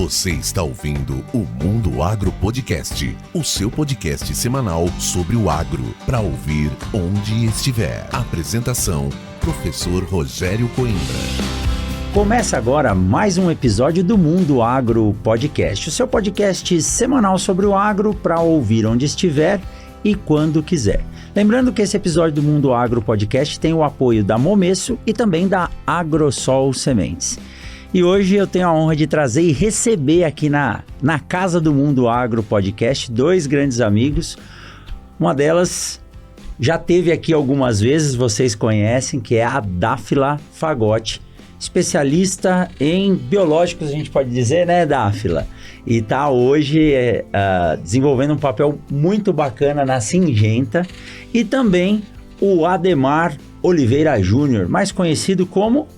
Você está ouvindo o Mundo Agro Podcast, o seu podcast semanal sobre o agro, para ouvir onde estiver. Apresentação, professor Rogério Coimbra. Começa agora mais um episódio do Mundo Agro Podcast, o seu podcast semanal sobre o agro para ouvir onde estiver e quando quiser. Lembrando que esse episódio do Mundo Agro Podcast tem o apoio da Momesso e também da Agrosol Sementes. E hoje eu tenho a honra de trazer e receber aqui na Casa do Mundo Agro Podcast dois grandes amigos. Uma delas já teve aqui algumas vezes, vocês conhecem, que é a Dáfila Fagotti, especialista em biológicos, a gente pode dizer, né, Dáfila? E está hoje desenvolvendo um papel muito bacana na Syngenta. E também o Ademar Oliveira Júnior, mais conhecido como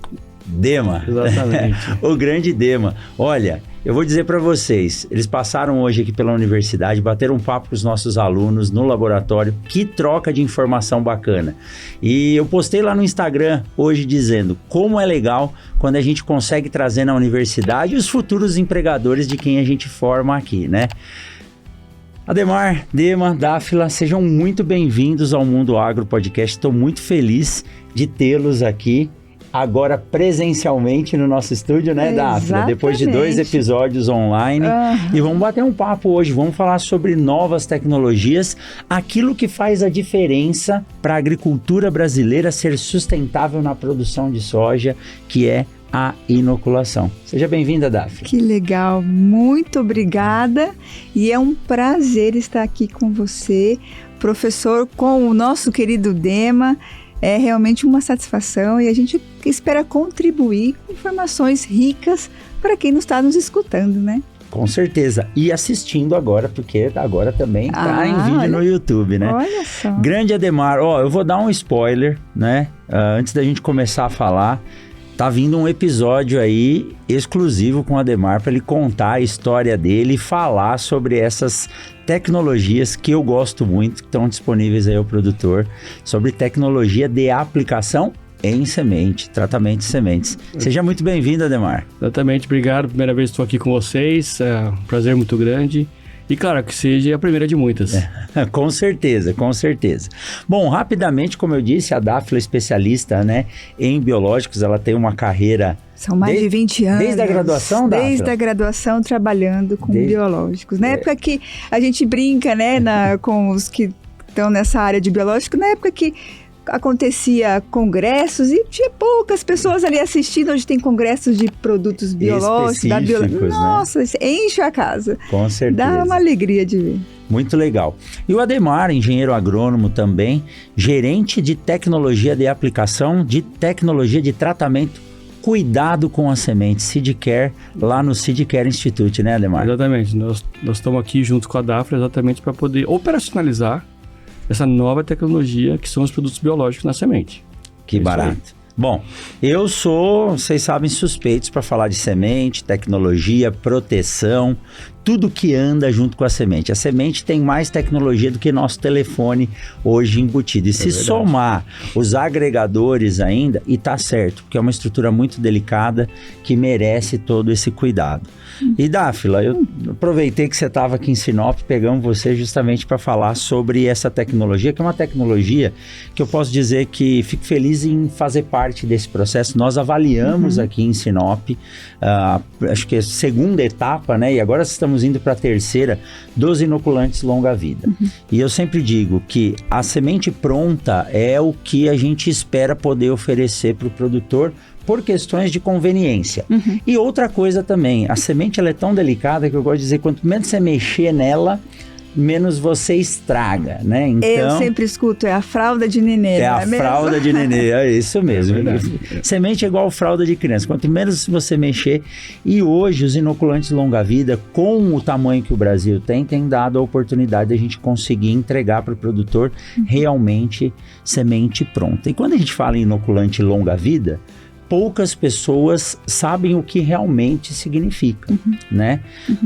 Dema. Exatamente. O grande Dema. Olha, eu vou dizer para vocês, eles passaram hoje aqui pela universidade, bateram um papo com os nossos alunos no laboratório, que troca de informação bacana. E eu postei lá no Instagram hoje dizendo como é legal quando a gente consegue trazer na universidade os futuros empregadores de quem a gente forma aqui, né? Ademar, Dema, Dáfila, sejam muito bem-vindos ao Mundo Agro Podcast. Estou muito feliz de tê-los aqui. Agora presencialmente no nosso estúdio, né, Dáfila? Depois de 2 episódios online. E vamos bater um papo hoje, vamos falar sobre novas tecnologias, aquilo que faz a diferença para a agricultura brasileira ser sustentável na produção de soja, que é a inoculação. Seja bem-vinda, Dáfila. Que legal, muito obrigada. E é um prazer estar aqui com você, professor, com o nosso querido Dema. É realmente uma satisfação e a gente espera contribuir com informações ricas para quem está nos escutando, né? Com certeza. E assistindo agora, porque agora também está em vídeo no YouTube, né? Olha só. Grande Ademar, eu vou dar um spoiler, né? Antes da gente começar a falar, tá vindo um episódio aí exclusivo com o Ademar para ele contar a história dele e falar sobre essas tecnologias que eu gosto muito, que estão disponíveis aí ao produtor, sobre tecnologia de aplicação em semente, tratamento de sementes. Seja muito bem-vindo, Ademar. Exatamente, obrigado. Primeira vez que estou aqui com vocês, é um prazer muito grande. E claro, que seja a primeira de muitas. Com certeza, com certeza. Bom, rapidamente, como eu disse, a Dáfila é especialista, né, em biológicos, ela tem uma carreira... São mais de 20 anos. Desde a graduação, Dáfila? Desde a graduação, trabalhando com biológicos. Na época que a gente brinca, né, com os que estão nessa área de biológico, na época que acontecia congressos e tinha poucas pessoas ali assistindo. Hoje tem congressos de produtos biológicos, Nossa, né? Enche a casa. Com certeza. Dá uma alegria de ver. Muito legal. E o Ademar, engenheiro agrônomo também, gerente de tecnologia de aplicação, de tecnologia de tratamento, cuidado com a semente, SeedCare, lá no SeedCare Institute, né, Ademar? Exatamente. Nós estamos aqui junto com a Dáfila exatamente para poder operacionalizar essa nova tecnologia que são os produtos biológicos na semente. Que barato. Bom, eu sou, vocês sabem, suspeitos para falar de semente, tecnologia, proteção, tudo que anda junto com a semente. A semente tem mais tecnologia do que nosso telefone hoje embutido. E se somar os agregadores ainda, e tá certo, porque é uma estrutura muito delicada que merece todo esse cuidado. E Dáfila, eu aproveitei que você estava aqui em Sinop, pegamos você justamente para falar sobre essa tecnologia, que é uma tecnologia que eu posso dizer que fico feliz em fazer parte desse processo. Nós avaliamos aqui em Sinop, acho que é a segunda etapa, né? E agora estamos indo para a terceira dos inoculantes longa-vida. E eu sempre digo que a semente pronta é o que a gente espera poder oferecer para o produtor por questões de conveniência. E outra coisa também, a semente ela é tão delicada que eu gosto de dizer, quanto menos você mexer nela, menos você estraga, né? Então, eu sempre escuto, é a fralda de nenê. É a fralda de nenê, é isso mesmo. Semente é igual fralda de criança, quanto menos você mexer. E hoje os inoculantes longa-vida, com o tamanho que o Brasil tem dado a oportunidade de a gente conseguir entregar para o produtor realmente semente pronta. E quando a gente fala em inoculante longa-vida, poucas pessoas sabem o que realmente significa, né?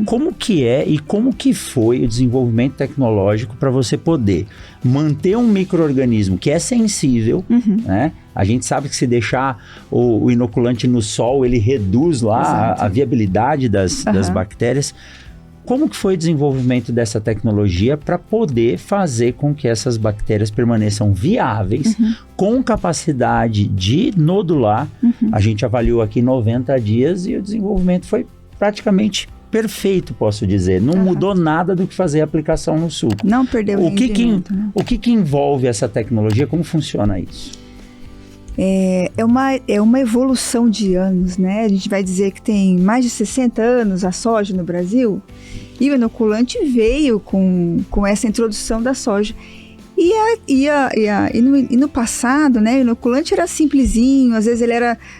Como que é e como que foi o desenvolvimento tecnológico para você poder manter um micro-organismo que é sensível, né? A gente sabe que se deixar o inoculante no sol, ele reduz lá a viabilidade das bactérias. Como que foi o desenvolvimento dessa tecnologia para poder fazer com que essas bactérias permaneçam viáveis, com capacidade de nodular? A gente avaliou aqui 90 dias e o desenvolvimento foi praticamente perfeito, posso dizer. Não mudou nada do que fazer a aplicação no suco. Não perdeu o rendimento, né? O que envolve essa tecnologia? Como funciona isso? É uma evolução de anos, né? A gente vai dizer que tem mais de 60 anos a soja no Brasil, e o inoculante veio com essa introdução da soja. E no passado, né, o inoculante era simplesinho, às vezes ele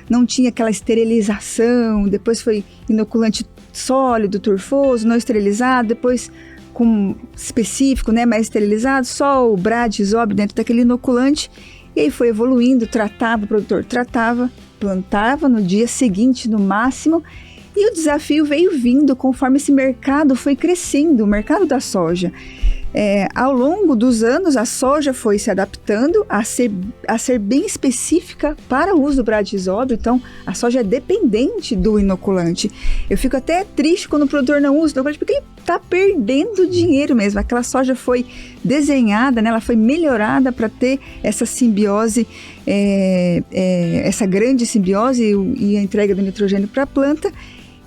não tinha aquela esterilização, depois foi inoculante sólido, turfoso, não esterilizado, depois com específico, né, mais esterilizado, só o Brad Isob dentro daquele inoculante. E aí foi evoluindo, o produtor tratava, plantava no dia seguinte no máximo, e o desafio veio vindo conforme esse mercado foi crescendo, o mercado da soja. Ao longo dos anos, a soja foi se adaptando a ser bem específica para o uso do Brad Isob, então a soja é dependente do inoculante. Eu fico até triste quando o produtor não usa o inoculante, porque ele está perdendo dinheiro mesmo. Aquela soja foi desenhada, né, ela foi melhorada para ter essa simbiose, essa grande simbiose e a entrega do nitrogênio para a planta.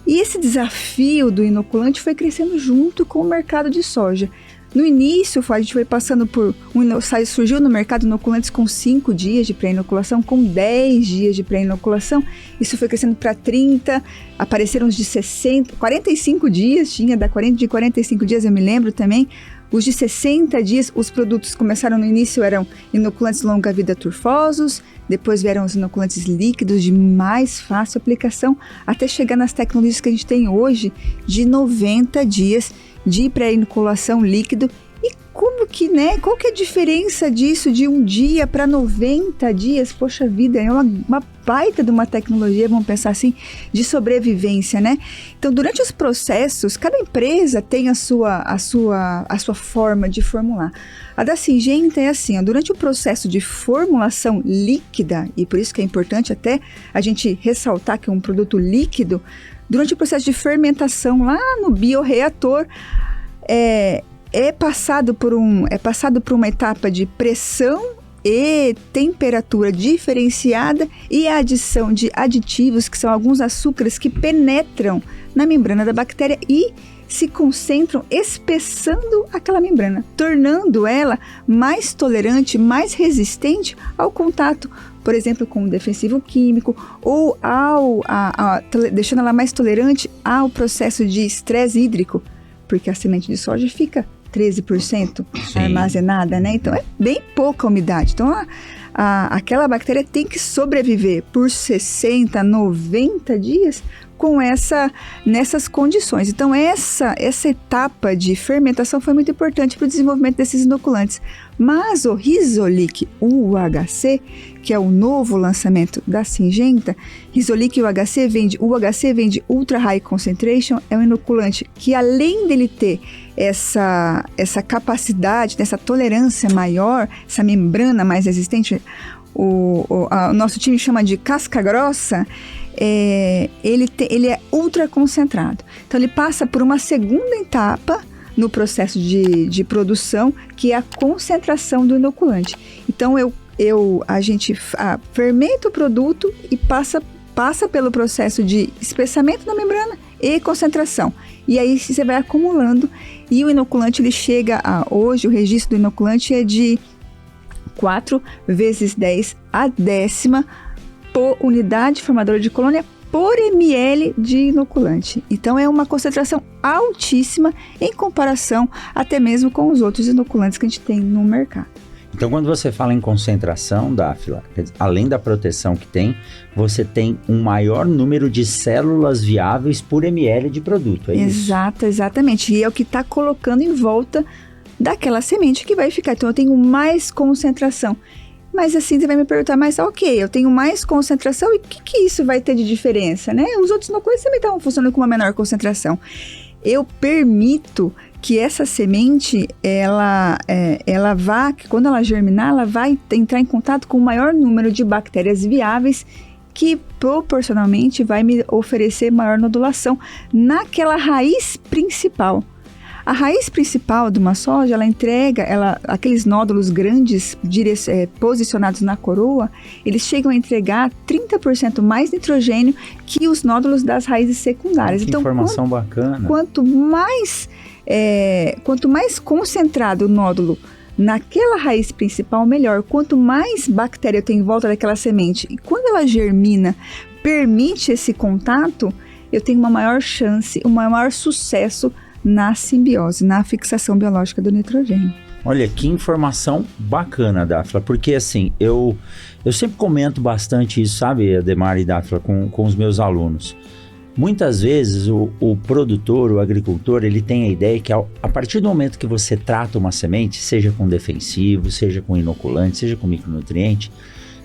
E esse desafio do inoculante foi crescendo junto com o mercado de soja. No início, a gente foi passando por... surgiu no mercado inoculantes com 5 dias de pré-inoculação, com 10 dias de pré-inoculação. Isso foi crescendo para 30, apareceram os de 60, 45 dias, tinha de 45 dias, eu me lembro também. Os de 60 dias, os produtos começaram no início, eram inoculantes longa-vida turfosos, depois vieram os inoculantes líquidos de mais fácil aplicação, até chegar nas tecnologias que a gente tem hoje de 90 dias de pré-inoculação líquido. E como que, né? Qual que é a diferença disso de 1 dia para 90 dias? Poxa vida, é uma baita de uma tecnologia, vamos pensar assim, de sobrevivência, né? Então, durante os processos, cada empresa tem a sua forma de formular. A da Syngenta é assim, durante o processo de formulação líquida, e por isso que é importante até a gente ressaltar que é um produto líquido, durante o processo de fermentação lá no bioreator, é passado por uma etapa de pressão e temperatura diferenciada e a adição de aditivos, que são alguns açúcares que penetram na membrana da bactéria e se concentram espessando aquela membrana, tornando ela mais tolerante, mais resistente ao contato, por exemplo, com um defensivo químico, ou deixando ela mais tolerante ao processo de estresse hídrico, porque a semente de soja fica 13% armazenada, né? Então é bem pouca umidade. Então aquela bactéria tem que sobreviver por 60, 90 dias nessas condições. Então essa etapa de fermentação foi muito importante para o desenvolvimento desses inoculantes. Mas o Rizolic UHC, que é o novo lançamento da Syngenta, Rizolic UHC vem de Ultra High Concentration, é um inoculante que, além dele ter essa capacidade, essa tolerância maior, essa membrana mais resistente, o nosso time chama de casca grossa, ele é ultra concentrado. Então ele passa por uma segunda etapa no processo de produção, que é a concentração do inoculante. Então a gente fermenta o produto e passa pelo processo de espessamento da membrana e concentração. E aí você vai acumulando, e o inoculante ele chega hoje o registro do inoculante é de 4 × 10⁻⁻ por unidade formadora de colônia por ml de inoculante. Então é uma concentração altíssima em comparação até mesmo com os outros inoculantes que a gente tem no mercado. Então, quando você fala em concentração, Dáfila, além da proteção que tem, você tem um maior número de células viáveis por ml de produto, é isso? Exatamente. E é o que está colocando em volta daquela semente que vai ficar. Então, eu tenho mais concentração. Mas assim, você vai me perguntar, mas ok, eu tenho mais concentração, e o que isso vai ter de diferença, né? Os outros núcleos também estavam funcionando com uma menor concentração. Eu permito que essa semente, ela vá, que quando ela germinar, ela vai entrar em contato com o maior número de bactérias viáveis, que proporcionalmente vai me oferecer maior nodulação naquela raiz principal. A raiz principal de uma soja, ela entrega, aqueles nódulos grandes posicionados na coroa, eles chegam a entregar 30% mais nitrogênio que os nódulos das raízes secundárias. Que então, informação bacana. Quanto mais concentrado o nódulo naquela raiz principal, melhor. Quanto mais bactéria eu tenho em volta daquela semente, e quando ela germina, permite esse contato, eu tenho uma maior chance, um maior sucesso na simbiose, na fixação biológica do nitrogênio. Olha, que informação bacana, Dáfila, porque assim, eu sempre comento bastante isso, sabe, Ademar e Dáfila, com os meus alunos. Muitas vezes o produtor, o agricultor, ele tem a ideia que a partir do momento que você trata uma semente, seja com defensivo, seja com inoculante, seja com micronutriente,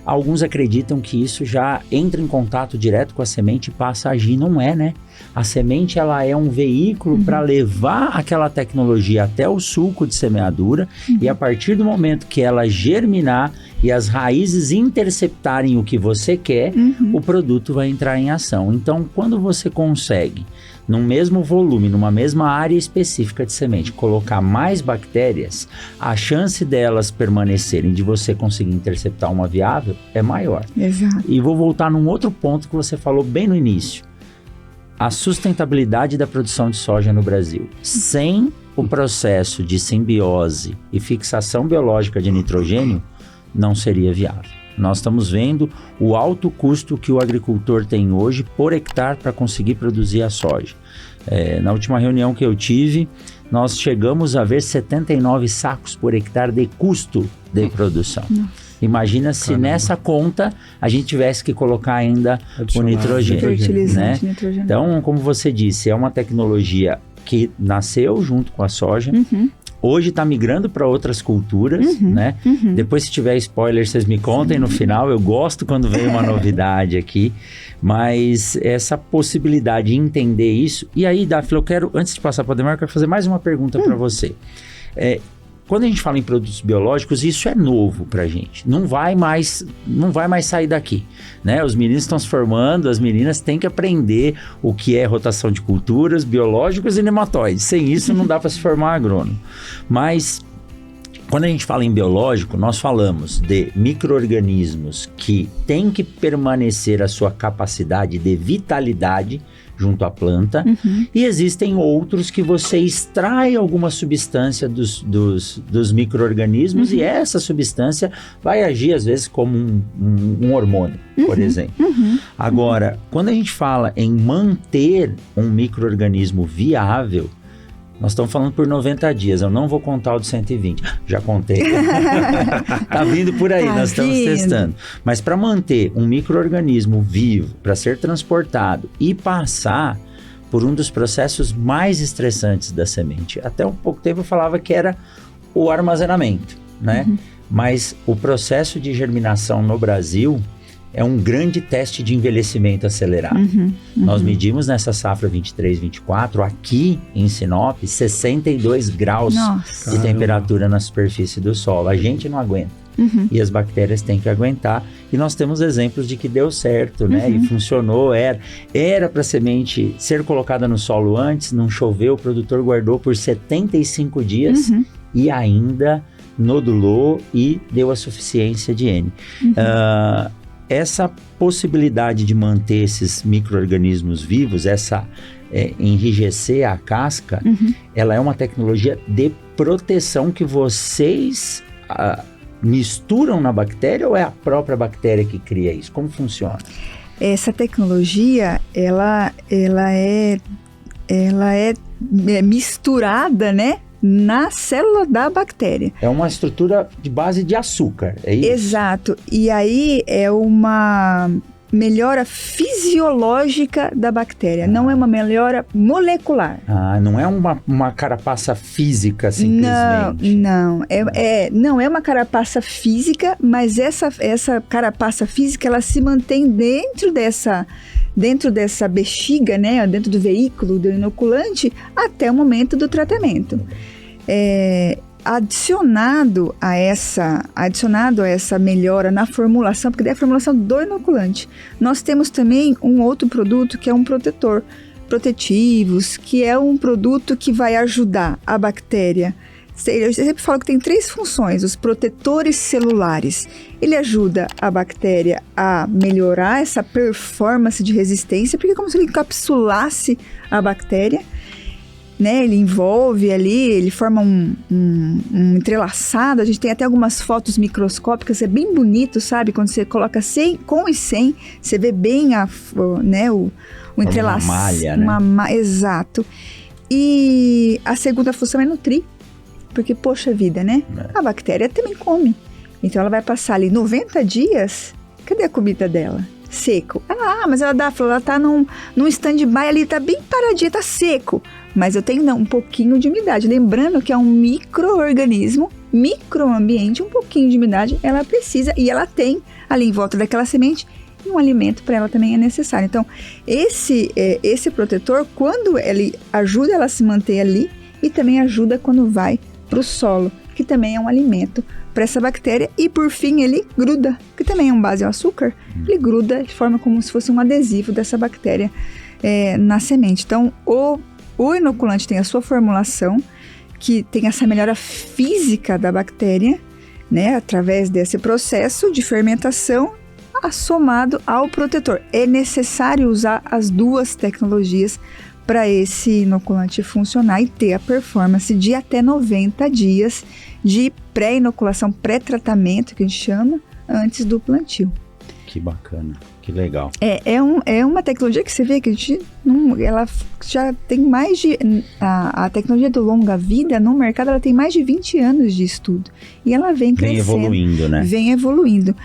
alguns acreditam que isso já entra em contato direto com a semente e passa a agir. Não é, né? A semente, ela é um veículo para levar aquela tecnologia até o sulco de semeadura, e a partir do momento que ela germinar e as raízes interceptarem o que você quer, o produto vai entrar em ação. Então, quando você consegue, num mesmo volume, numa mesma área específica de semente, colocar mais bactérias, a chance delas permanecerem, de você conseguir interceptar uma viável, é maior. Exato. E vou voltar num outro ponto que você falou bem no início. A sustentabilidade da produção de soja no Brasil. Sem o processo de simbiose e fixação biológica de nitrogênio, não seria viável. Nós estamos vendo o alto custo que o agricultor tem hoje por hectare para conseguir produzir a soja. Na última reunião que eu tive, nós chegamos a ver 79 sacos por hectare de custo de produção. Imagina se nessa conta a gente tivesse que colocar ainda o nitrogênio, né? Então, como você disse, é uma tecnologia que nasceu junto com a soja. Hoje está migrando para outras culturas, né? Depois, se tiver spoiler, vocês me contem no final. Eu gosto quando vem uma novidade aqui. Mas essa possibilidade de entender isso... E aí, Dáfila, eu quero, antes de passar para o Ademar, eu quero fazer mais uma pergunta para você. Quando a gente fala em produtos biológicos, isso é novo pra gente. Não vai mais sair daqui, né? Os meninos estão se formando, as meninas têm que aprender o que é rotação de culturas, biológicos e nematóides. Sem isso não dá para se formar agrônomo. Mas quando a gente fala em biológico, nós falamos de micro-organismos que têm que permanecer a sua capacidade de vitalidade junto à planta, e existem outros que você extrai alguma substância dos micro-organismos, e essa substância vai agir às vezes como um hormônio, por exemplo. Agora, quando a gente fala em manter um micro-organismo viável, nós estamos falando por 90 dias, eu não vou contar o de 120, já contei. Tá vindo por aí, nós estamos testando. Mas para manter um micro-organismo vivo, para ser transportado e passar por um dos processos mais estressantes da semente. Até um pouco tempo eu falava que era o armazenamento, né? Mas o processo de germinação no Brasil é um grande teste de envelhecimento acelerado. Nós medimos nessa safra 23-24, aqui em Sinop, 62 graus de temperatura na superfície do solo. A gente não aguenta. E as bactérias têm que aguentar. E nós temos exemplos de que deu certo, né? E funcionou. Era para a semente ser colocada no solo antes, não choveu, o produtor guardou por 75 dias e ainda nodulou e deu a suficiência de N. Essa possibilidade de manter esses micro-organismos vivos, enrijecer a casca, ela é uma tecnologia de proteção que vocês misturam na bactéria, ou é a própria bactéria que cria isso? Como funciona? Essa tecnologia, ela é misturada, né? Na célula da bactéria. É uma estrutura de base de açúcar, é isso? Exato. E aí é uma melhora fisiológica da bactéria, não é uma melhora molecular. Não é uma carapaça física, simplesmente. Não é uma carapaça física, mas essa carapaça física, ela se mantém dentro dessa bexiga, né, dentro do inoculante, até o momento do tratamento. Adicionado a essa melhora na formulação, porque daí é a formulação do inoculante, nós temos também um outro produto que é um protetor, protetivos, que é um produto que vai ajudar a bactéria. Eu sempre falo que tem 3 funções, os protetores celulares. Ele ajuda a bactéria a melhorar essa performance de resistência, porque é como se ele encapsulasse a bactéria, né? Ele envolve ali, ele forma um entrelaçado. A gente tem até algumas fotos microscópicas, é bem bonito, sabe? Quando você coloca com e sem, você vê bem o entrelaçado. Uma malha, né? Exato. E a segunda função é nutrir, porque, poxa vida, né? A bactéria também come. Então, ela vai passar ali 90 dias, cadê a comida dela? Seco. Mas ela tá num stand-by ali, tá bem paradinha, tá seco. Mas eu tenho um pouquinho de umidade. Lembrando que é um micro-organismo, microambiente, um pouquinho de umidade ela precisa, e ela tem ali em volta daquela semente, e um alimento para ela também é necessário. Então, esse protetor, quando ele ajuda ela a se manter ali, e também ajuda quando vai para o solo, que também é um alimento para essa bactéria, e por fim ele gruda, que também é um base ao açúcar, ele gruda de forma como se fosse um adesivo dessa bactéria na semente. Então, o inoculante tem a sua formulação, que tem essa melhora física da bactéria, né, através desse processo de fermentação, assomado ao protetor. É necessário usar as 2 tecnologias para esse inoculante funcionar e ter a performance de até 90 dias de pré-inoculação, pré-tratamento, que a gente chama, antes do plantio. Que bacana, que legal. É uma tecnologia que você vê que a gente ela já tem mais de... A tecnologia do longa vida no mercado, ela tem mais de 20 anos de estudo. E ela vem crescendo. Vem evoluindo, né? Vem evoluindo.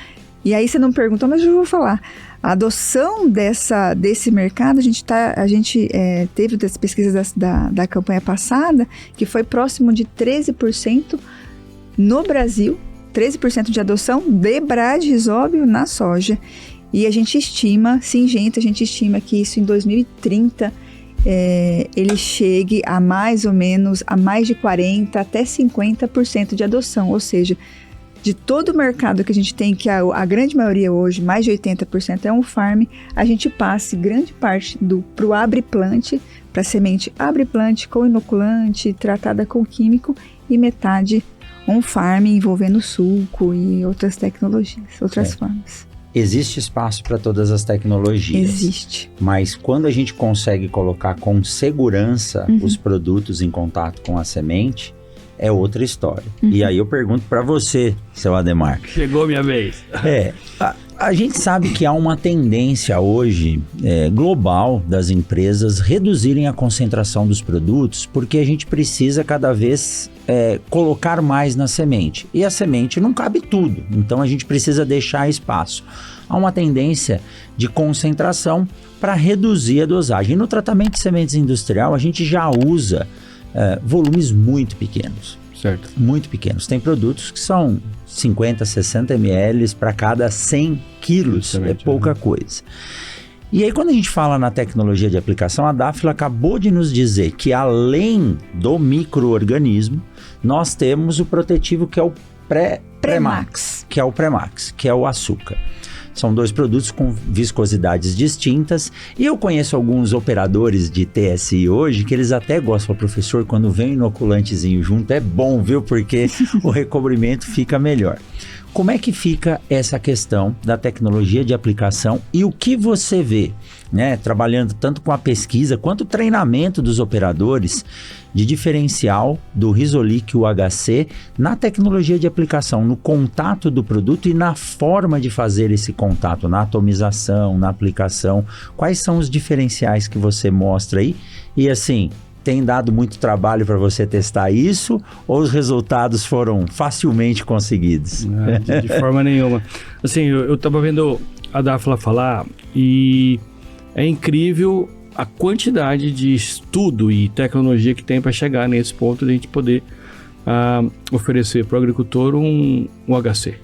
E aí você não perguntou, mas eu vou falar. A adoção desse mercado, a gente teve das pesquisas da campanha passada, que foi próximo de 13% no Brasil, 13% de adoção de bradisóbio na soja. E a gente estima, Syngenta, a gente estima que isso em 2030 ele chegue a mais ou menos a mais de 40% até 50% de adoção, ou seja, de todo o mercado que a gente tem, que a grande maioria hoje, mais de 80% é um farm, a gente passe grande parte para o abre-plante, para a semente abre-plante com inoculante, tratada com químico, e metade um farm envolvendo suco e outras tecnologias, outras formas. Existe espaço para todas as tecnologias. Existe. Mas quando a gente consegue colocar com segurança os produtos em contato com a semente, é outra história. E aí eu pergunto para você, seu Ademar. Chegou minha vez. A gente sabe que há uma tendência hoje global das empresas reduzirem a concentração dos produtos, porque a gente precisa cada vez colocar mais na semente. E a semente não cabe tudo, então a gente precisa deixar espaço. Há uma tendência de concentração para reduzir a dosagem. E no tratamento de sementes industrial, a gente já usa volumes muito pequenos. Certo. Muito pequenos. Tem produtos que são 50, 60 ml para cada 100 quilos. É pouca coisa. E aí, quando a gente fala na tecnologia de aplicação, a Dáfila acabou de nos dizer que, além do micro-organismo, nós temos o protetivo, que é o Premax, que é o Premax, que é o açúcar. São 2 produtos com viscosidades distintas, e eu conheço alguns operadores de TSI hoje que eles até gostam, professor, quando vem um inoculantezinho junto, é bom, viu? Porque o recobrimento fica melhor. Como é que fica essa questão da tecnologia de aplicação e o que você vê, né, trabalhando tanto com a pesquisa quanto o treinamento dos operadores de diferencial do Risolic UHC na tecnologia de aplicação, no contato do produto e na forma de fazer esse contato, na atomização, na aplicação? Quais são os diferenciais que você mostra aí? E assim, tem dado muito trabalho para você testar isso, ou os resultados foram facilmente conseguidos? De forma nenhuma. Assim, eu estava vendo a Dáfila falar, E é incrível a quantidade de estudo e tecnologia que tem para chegar nesse ponto de a gente poder oferecer para o agricultor um HC,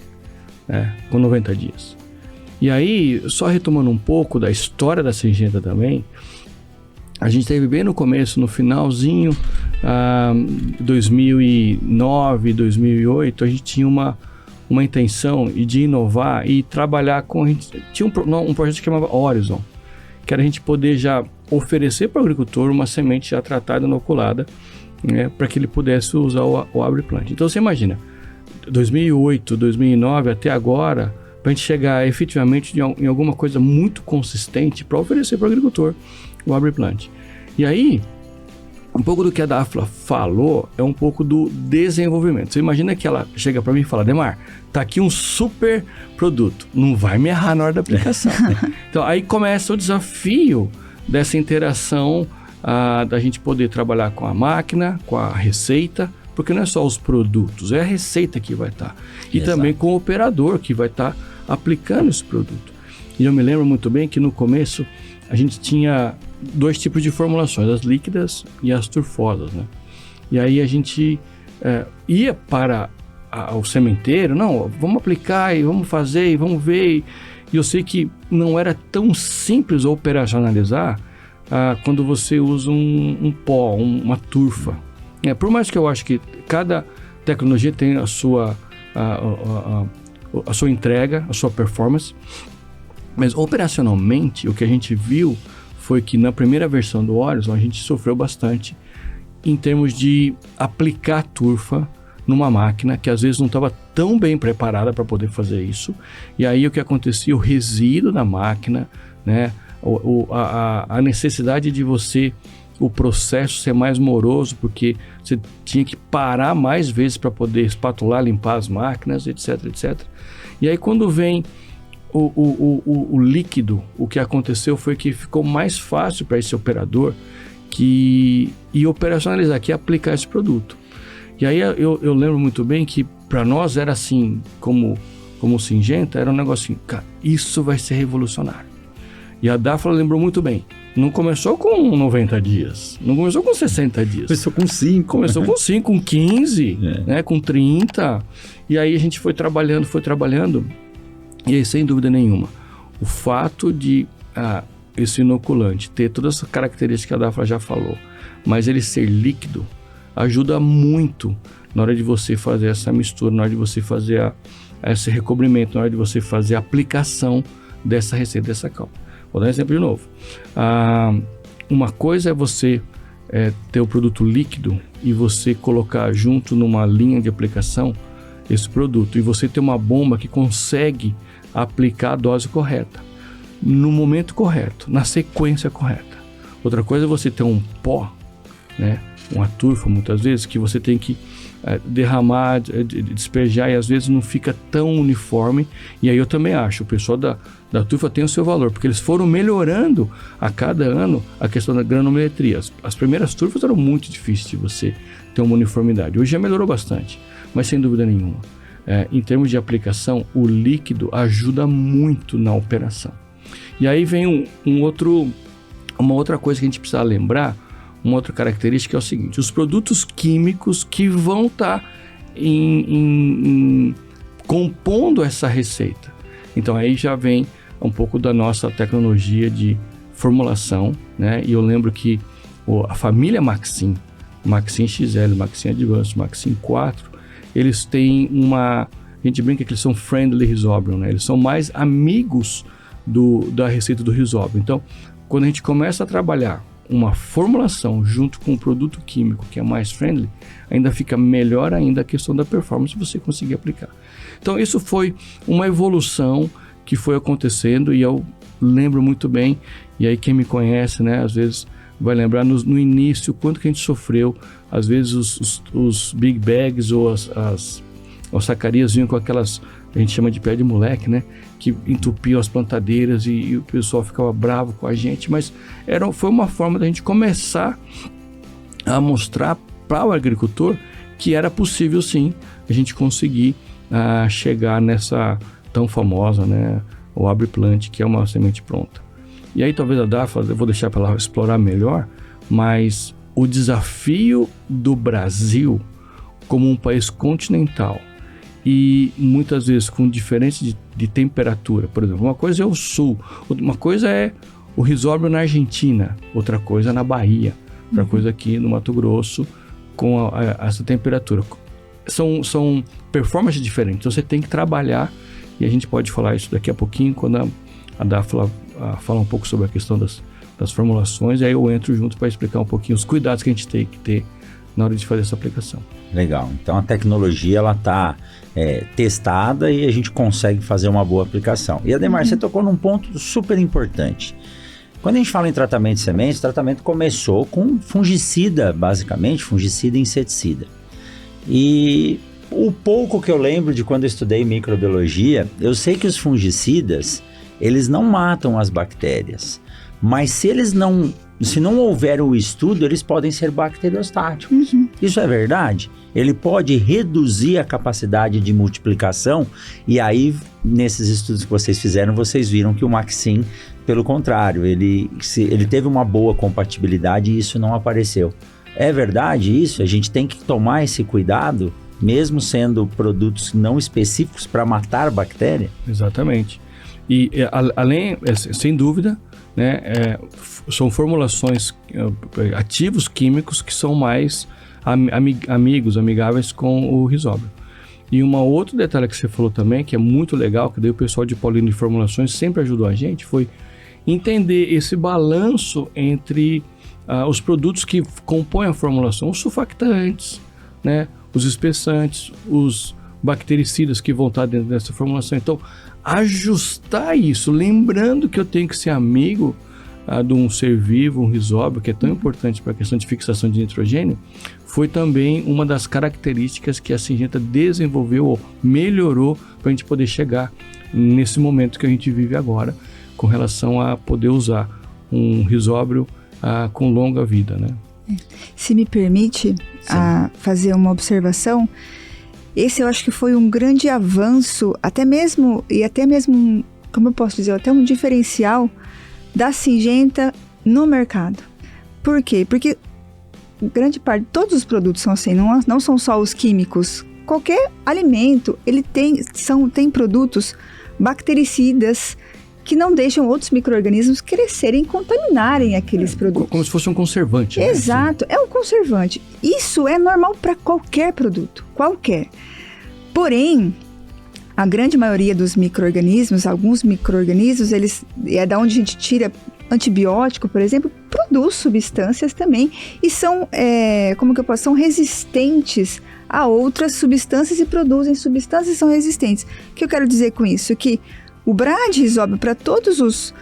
né, com 90 dias. E aí, só retomando um pouco da história da Syngenta também, a gente teve bem no começo, no finalzinho, 2009, 2008, a gente tinha uma intenção de inovar e trabalhar com... A gente tinha um projeto que chamava Horizon, que era a gente poder já oferecer para o agricultor uma semente já tratada, inoculada, né, para que ele pudesse usar o AgriPlant. Então você imagina, 2008, 2009 até agora, para a gente chegar efetivamente em alguma coisa muito consistente para oferecer para o agricultor o AgriPlant. E aí, um pouco do que a Dafla falou é um pouco do desenvolvimento. Você imagina que ela chega para mim e fala: Demar, tá aqui um super produto, não vai me errar na hora da aplicação. Então aí começa o desafio dessa interação, da gente poder trabalhar com a máquina, com a receita, porque não é só os produtos, é a receita que vai estar. E Exato. Também com o operador que vai estar aplicando esse produto. E eu me lembro muito bem que no começo a gente tinha 2 tipos de formulações, as líquidas e as turfosas, né? E aí a gente ia para o sementeiro, não, vamos aplicar e vamos fazer e vamos ver. E eu sei que não era tão simples operacionalizar quando você usa um pó, uma turfa. Por mais que eu acho que cada tecnologia tem a sua entrega, a sua performance, mas operacionalmente o que a gente viu foi que na primeira versão do Horizon a gente sofreu bastante em termos de aplicar turfa numa máquina que às vezes não estava tão bem preparada para poder fazer isso. E aí o que acontecia? O resíduo da máquina, né? A necessidade de o processo ser mais moroso, porque você tinha que parar mais vezes para poder espatular, limpar as máquinas, etc, etc. E aí quando vem o líquido, o que aconteceu foi que ficou mais fácil para esse operador ir operacionalizar, que aplicar esse produto. E aí eu lembro muito bem que para nós era assim, como Syngenta, era um negocinho, cara, isso vai ser revolucionário. E a Dafla lembrou muito bem, não começou com 90 dias, não começou com 60 dias. Começou com 5. Começou com 5, com 15, né, com 30. E aí a gente foi trabalhando. E aí, sem dúvida nenhuma, o fato de esse inoculante ter toda essa característica que a Dafla já falou, mas ele ser líquido, ajuda muito na hora de você fazer essa mistura, na hora de você fazer esse recobrimento, na hora de você fazer a aplicação dessa receita, dessa cal. Vou dar um exemplo de novo. Uma coisa é você ter o produto líquido e você colocar junto numa linha de aplicação esse produto, e você ter uma bomba que consegue aplicar a dose correta, no momento correto, na sequência correta. Outra coisa é você ter um pó, né, uma turfa muitas vezes, que você tem que derramar, despejar, e às vezes não fica tão uniforme. E aí eu também acho, o pessoal da turfa tem o seu valor, porque eles foram melhorando a cada ano a questão da granometria. As primeiras turfas eram muito difíceis de você ter uma uniformidade, hoje já melhorou bastante, mas sem dúvida nenhuma, em termos de aplicação, o líquido ajuda muito na operação. E aí vem uma outra coisa que a gente precisa lembrar. Uma outra característica é o seguinte: os produtos químicos que vão estar compondo essa receita. Então aí já vem um pouco da nossa tecnologia de formulação, né? E eu lembro que a família Maxim XL, Maxim Advanced, Maxim 4, eles têm a gente brinca que eles são friendly Rhizobium, né? Eles são mais amigos da receita do Rhizobium. Então, quando a gente começa a trabalhar uma formulação junto com um produto químico que é mais friendly, ainda fica melhor ainda a questão da performance se você conseguir aplicar. Então isso foi uma evolução que foi acontecendo, e eu lembro muito bem, e aí quem me conhece, né, às vezes vai lembrar no início quanto que a gente sofreu. Às vezes os big bags ou as sacarias vinham com aquelas, a gente chama de pé de moleque, né, que entupiam as plantadeiras e o pessoal ficava bravo com a gente, mas foi uma forma da gente começar a mostrar para o agricultor que era possível sim a gente conseguir chegar nessa tão famosa, né, o AbriPlant, que é uma semente pronta. E aí talvez a Dafla, eu vou deixar para ela explorar melhor, mas o desafio do Brasil como um país continental e muitas vezes com diferença de temperatura, por exemplo, uma coisa é o sul, uma coisa é o Rhizóbio na Argentina, outra coisa na Bahia, outra coisa aqui no Mato Grosso com essa temperatura. São performances diferentes, então você tem que trabalhar, e a gente pode falar isso daqui a pouquinho quando a Dafla fala um pouco sobre a questão das formulações, e aí eu entro junto para explicar um pouquinho os cuidados que a gente tem que ter na hora de fazer essa aplicação. Legal, então a tecnologia ela está testada e a gente consegue fazer uma boa aplicação. E Ademar, você tocou num ponto super importante. Quando a gente fala em tratamento de sementes, o tratamento começou com fungicida, basicamente, fungicida e inseticida. E o pouco que eu lembro de quando eu estudei microbiologia, eu sei que os fungicidas, eles não matam as bactérias, mas se não houver o estudo, eles podem ser bacteriostáticos. Isso é verdade? Ele pode reduzir a capacidade de multiplicação, e aí, nesses estudos que vocês fizeram, vocês viram que o Maxim, pelo contrário, ele teve uma boa compatibilidade e isso não apareceu. É verdade isso? A gente tem que tomar esse cuidado, mesmo sendo produtos não específicos para matar bactéria? Exatamente. E além, sem dúvida, né, são formulações, ativos químicos que são mais amigáveis com o Rhizóbio. E um outro detalhe que você falou também, que é muito legal, que daí o pessoal de Paulínia de Formulações sempre ajudou a gente, foi entender esse balanço entre os produtos que compõem a formulação, os sulfactantes, né, os espessantes, os bactericidas que vão estar dentro dessa formulação. Então, ajustar isso, lembrando que eu tenho que ser amigo de um ser vivo, um Rhizóbio, que é tão importante para a questão de fixação de nitrogênio, foi também uma das características que a Syngenta desenvolveu ou melhorou para a gente poder chegar nesse momento que a gente vive agora, com relação a poder usar um Rhizóbio com longa vida, né? Se me permite fazer uma observação, esse eu acho que foi um grande avanço, até mesmo, como eu posso dizer, até um diferencial da Syngenta no mercado. Por quê? Porque grande parte, todos os produtos são assim, não são só os químicos. Qualquer alimento, ele tem produtos bactericidas que não deixam outros micro-organismos crescerem e contaminarem aqueles produtos. Como se fosse um conservante. Exato, né? É um conservante. Isso é normal para qualquer produto, qualquer. Porém, a grande maioria dos micro-organismos, alguns micro-organismos, é da onde a gente tira antibiótico, por exemplo, produz substâncias também e são resistentes a outras substâncias e produzem substâncias e são resistentes. O que eu quero dizer com isso? Que o Rhizóbio, para todos os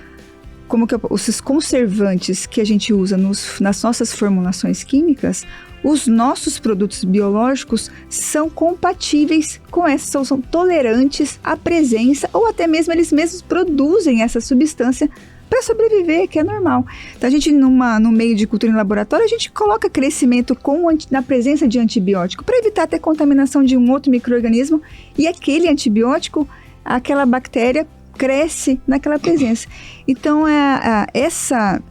conservantes que a gente usa nas nossas formulações químicas, os nossos produtos biológicos são compatíveis com essas, são tolerantes à presença, ou até mesmo eles mesmos produzem essa substância para sobreviver, que é normal. Então a gente, no meio de cultura em laboratório, a gente coloca crescimento na presença de antibiótico, para evitar até contaminação de um outro micro-organismo, e aquele antibiótico, aquela bactéria cresce naquela presença. Então, essa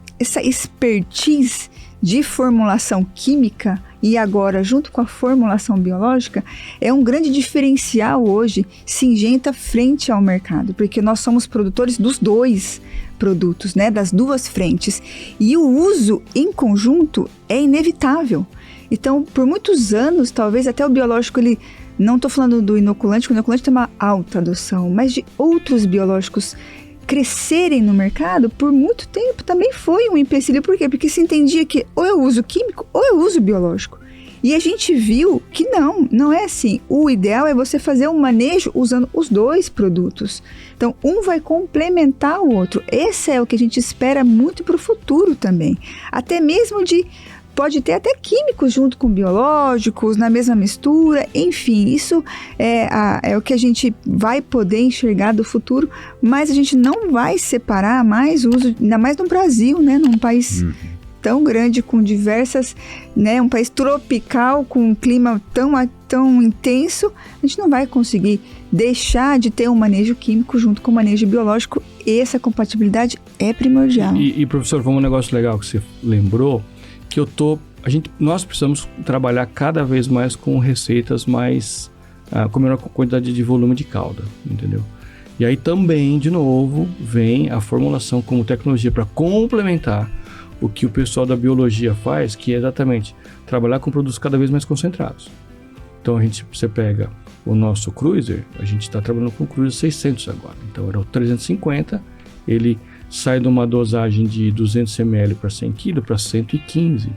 expertise de formulação química e agora junto com a formulação biológica é um grande diferencial hoje, Syngenta, frente ao mercado, porque nós somos produtores dos dois produtos, né, das duas frentes, e o uso em conjunto é inevitável. Então, por muitos anos, talvez até o biológico, não estou falando do inoculante, porque o inoculante tem uma alta adoção, mas de outros biológicos crescerem no mercado, por muito tempo também foi um empecilho. Por quê? Porque se entendia que ou eu uso químico ou eu uso biológico. E a gente viu que não é assim. O ideal é você fazer um manejo usando os dois produtos. Então, um vai complementar o outro. Esse é o que a gente espera muito para o futuro também. Até mesmo pode ter até químicos junto com biológicos, na mesma mistura, enfim, isso é o que a gente vai poder enxergar do futuro, mas a gente não vai separar mais o uso, ainda mais no Brasil, né, num país tão grande, com diversas, né, um país tropical, com um clima tão intenso, a gente não vai conseguir deixar de ter um manejo químico junto com o manejo biológico. E essa compatibilidade é primordial. E professor, vamos um negócio legal que você lembrou, que nós precisamos trabalhar cada vez mais com receitas mais com menor quantidade de volume de calda, entendeu? E aí também, de novo, vem a formulação como tecnologia para complementar o que o pessoal da biologia faz, que é exatamente trabalhar com produtos cada vez mais concentrados. Então você pega o nosso Cruiser, a gente está trabalhando com o Cruiser 600 agora. Então era o 350, ele sai de uma dosagem de 200 ml para 100 kg para 115.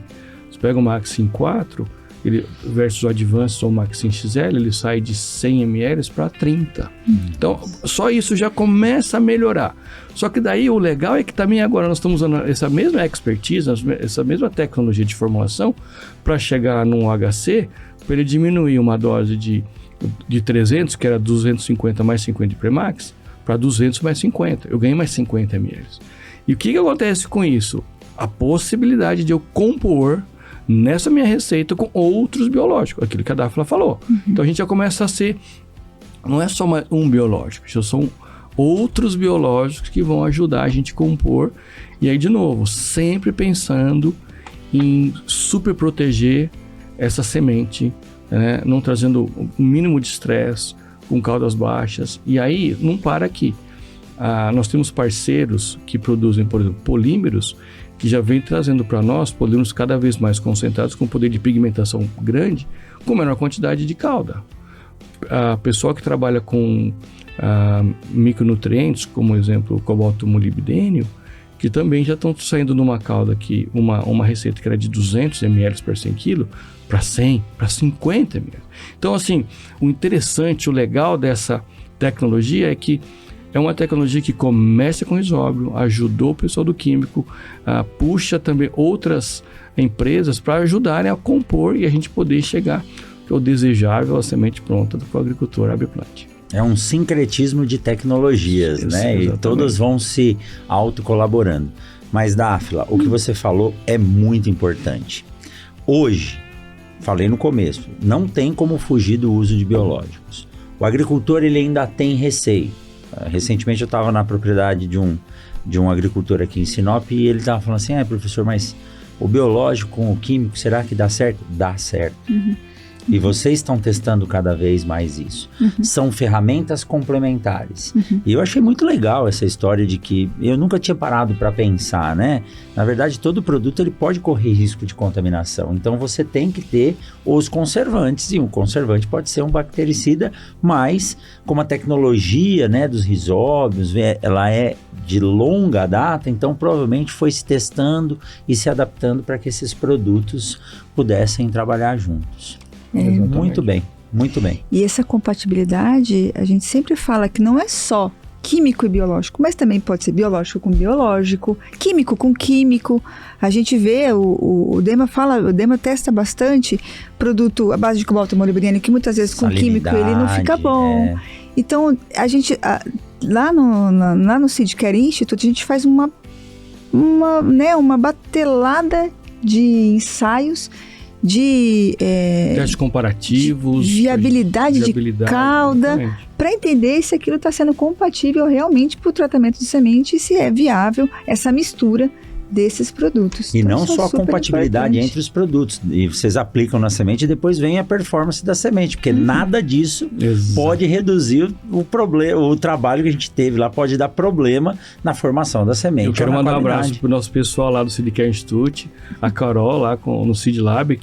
Você pega o Maxim 4, ele versus o Advanced ou o Maxim XL, ele sai de 100 ml para 30. Então, só isso já começa a melhorar. Só que daí o legal é que também agora nós estamos usando essa mesma expertise, essa mesma tecnologia de formulação para chegar num HC, para ele diminuir uma dose de 300, que era 250 mais 50 de Premax, para 200 mais 50. Eu ganhei mais 50 ml. E o que acontece com isso? A possibilidade de eu compor nessa minha receita com outros biológicos, aquilo que a Dáfila falou. Então a gente já começa a ser, não é só um biológico, já são outros biológicos que vão ajudar a gente a compor. E aí, de novo, sempre pensando em super proteger essa semente, né? Não trazendo o mínimo de estresse, com caudas baixas. E aí, não para aqui. Nós temos parceiros que produzem, por exemplo, polímeros, que já vem trazendo para nós polímeros cada vez mais concentrados, com poder de pigmentação grande, com menor quantidade de calda. A pessoa que trabalha com micronutrientes, como exemplo o cobalto molibdênio, que também já estão saindo numa calda que uma receita que era de 200 ml por 100 kg para 100, para 50 ml. Então, assim, o interessante, o legal dessa tecnologia é que é uma tecnologia que começa com isóbrio, ajudou o pessoal do químico, puxa também outras empresas para ajudarem a compor e a gente poder chegar ao desejável, a semente pronta do agricultor ABPlant. É um sincretismo de tecnologias, né? Exatamente. E todas vão se autocolaborando. Mas, Dáfila, o que você falou é muito importante. Hoje, falei no começo, não tem como fugir do uso de biológicos. O agricultor, ele ainda tem receio. Recentemente eu estava na propriedade de um agricultor aqui em Sinop e ele estava falando assim, professor, mas o biológico com o químico, será que dá certo? Dá certo. E vocês estão testando cada vez mais isso. São ferramentas complementares. E eu achei muito legal essa história de que eu nunca tinha parado para pensar, né? Na verdade, todo produto ele pode correr risco de contaminação. Então, você tem que ter os conservantes. E um conservante pode ser um bactericida, mas como a tecnologia, né, dos risóbios, ela é de longa data, então provavelmente foi se testando e se adaptando para que esses produtos pudessem trabalhar juntos. Muito bem, muito bem. E essa compatibilidade, a gente sempre fala que não é só químico e biológico, mas também pode ser biológico com biológico, químico com químico. A gente vê, o Dema testa bastante produto à base de cobalto molibdênio, que muitas vezes com químico ele não fica bom. Então, a gente, lá no Seed Care Institute, a gente faz uma batelada de ensaios de testes comparativos, viabilidade de calda, para entender se aquilo está sendo compatível realmente para o tratamento de semente e se é viável essa mistura desses produtos. E então, não só a compatibilidade entre os produtos. E vocês aplicam na semente e depois vem a performance da semente, porque nada disso pode reduzir o problema, o trabalho que a gente teve lá pode dar problema na formação da semente. Eu quero mandar um abraço pro nosso pessoal lá do Seed Care Institute, a Carol lá no Seed Lab,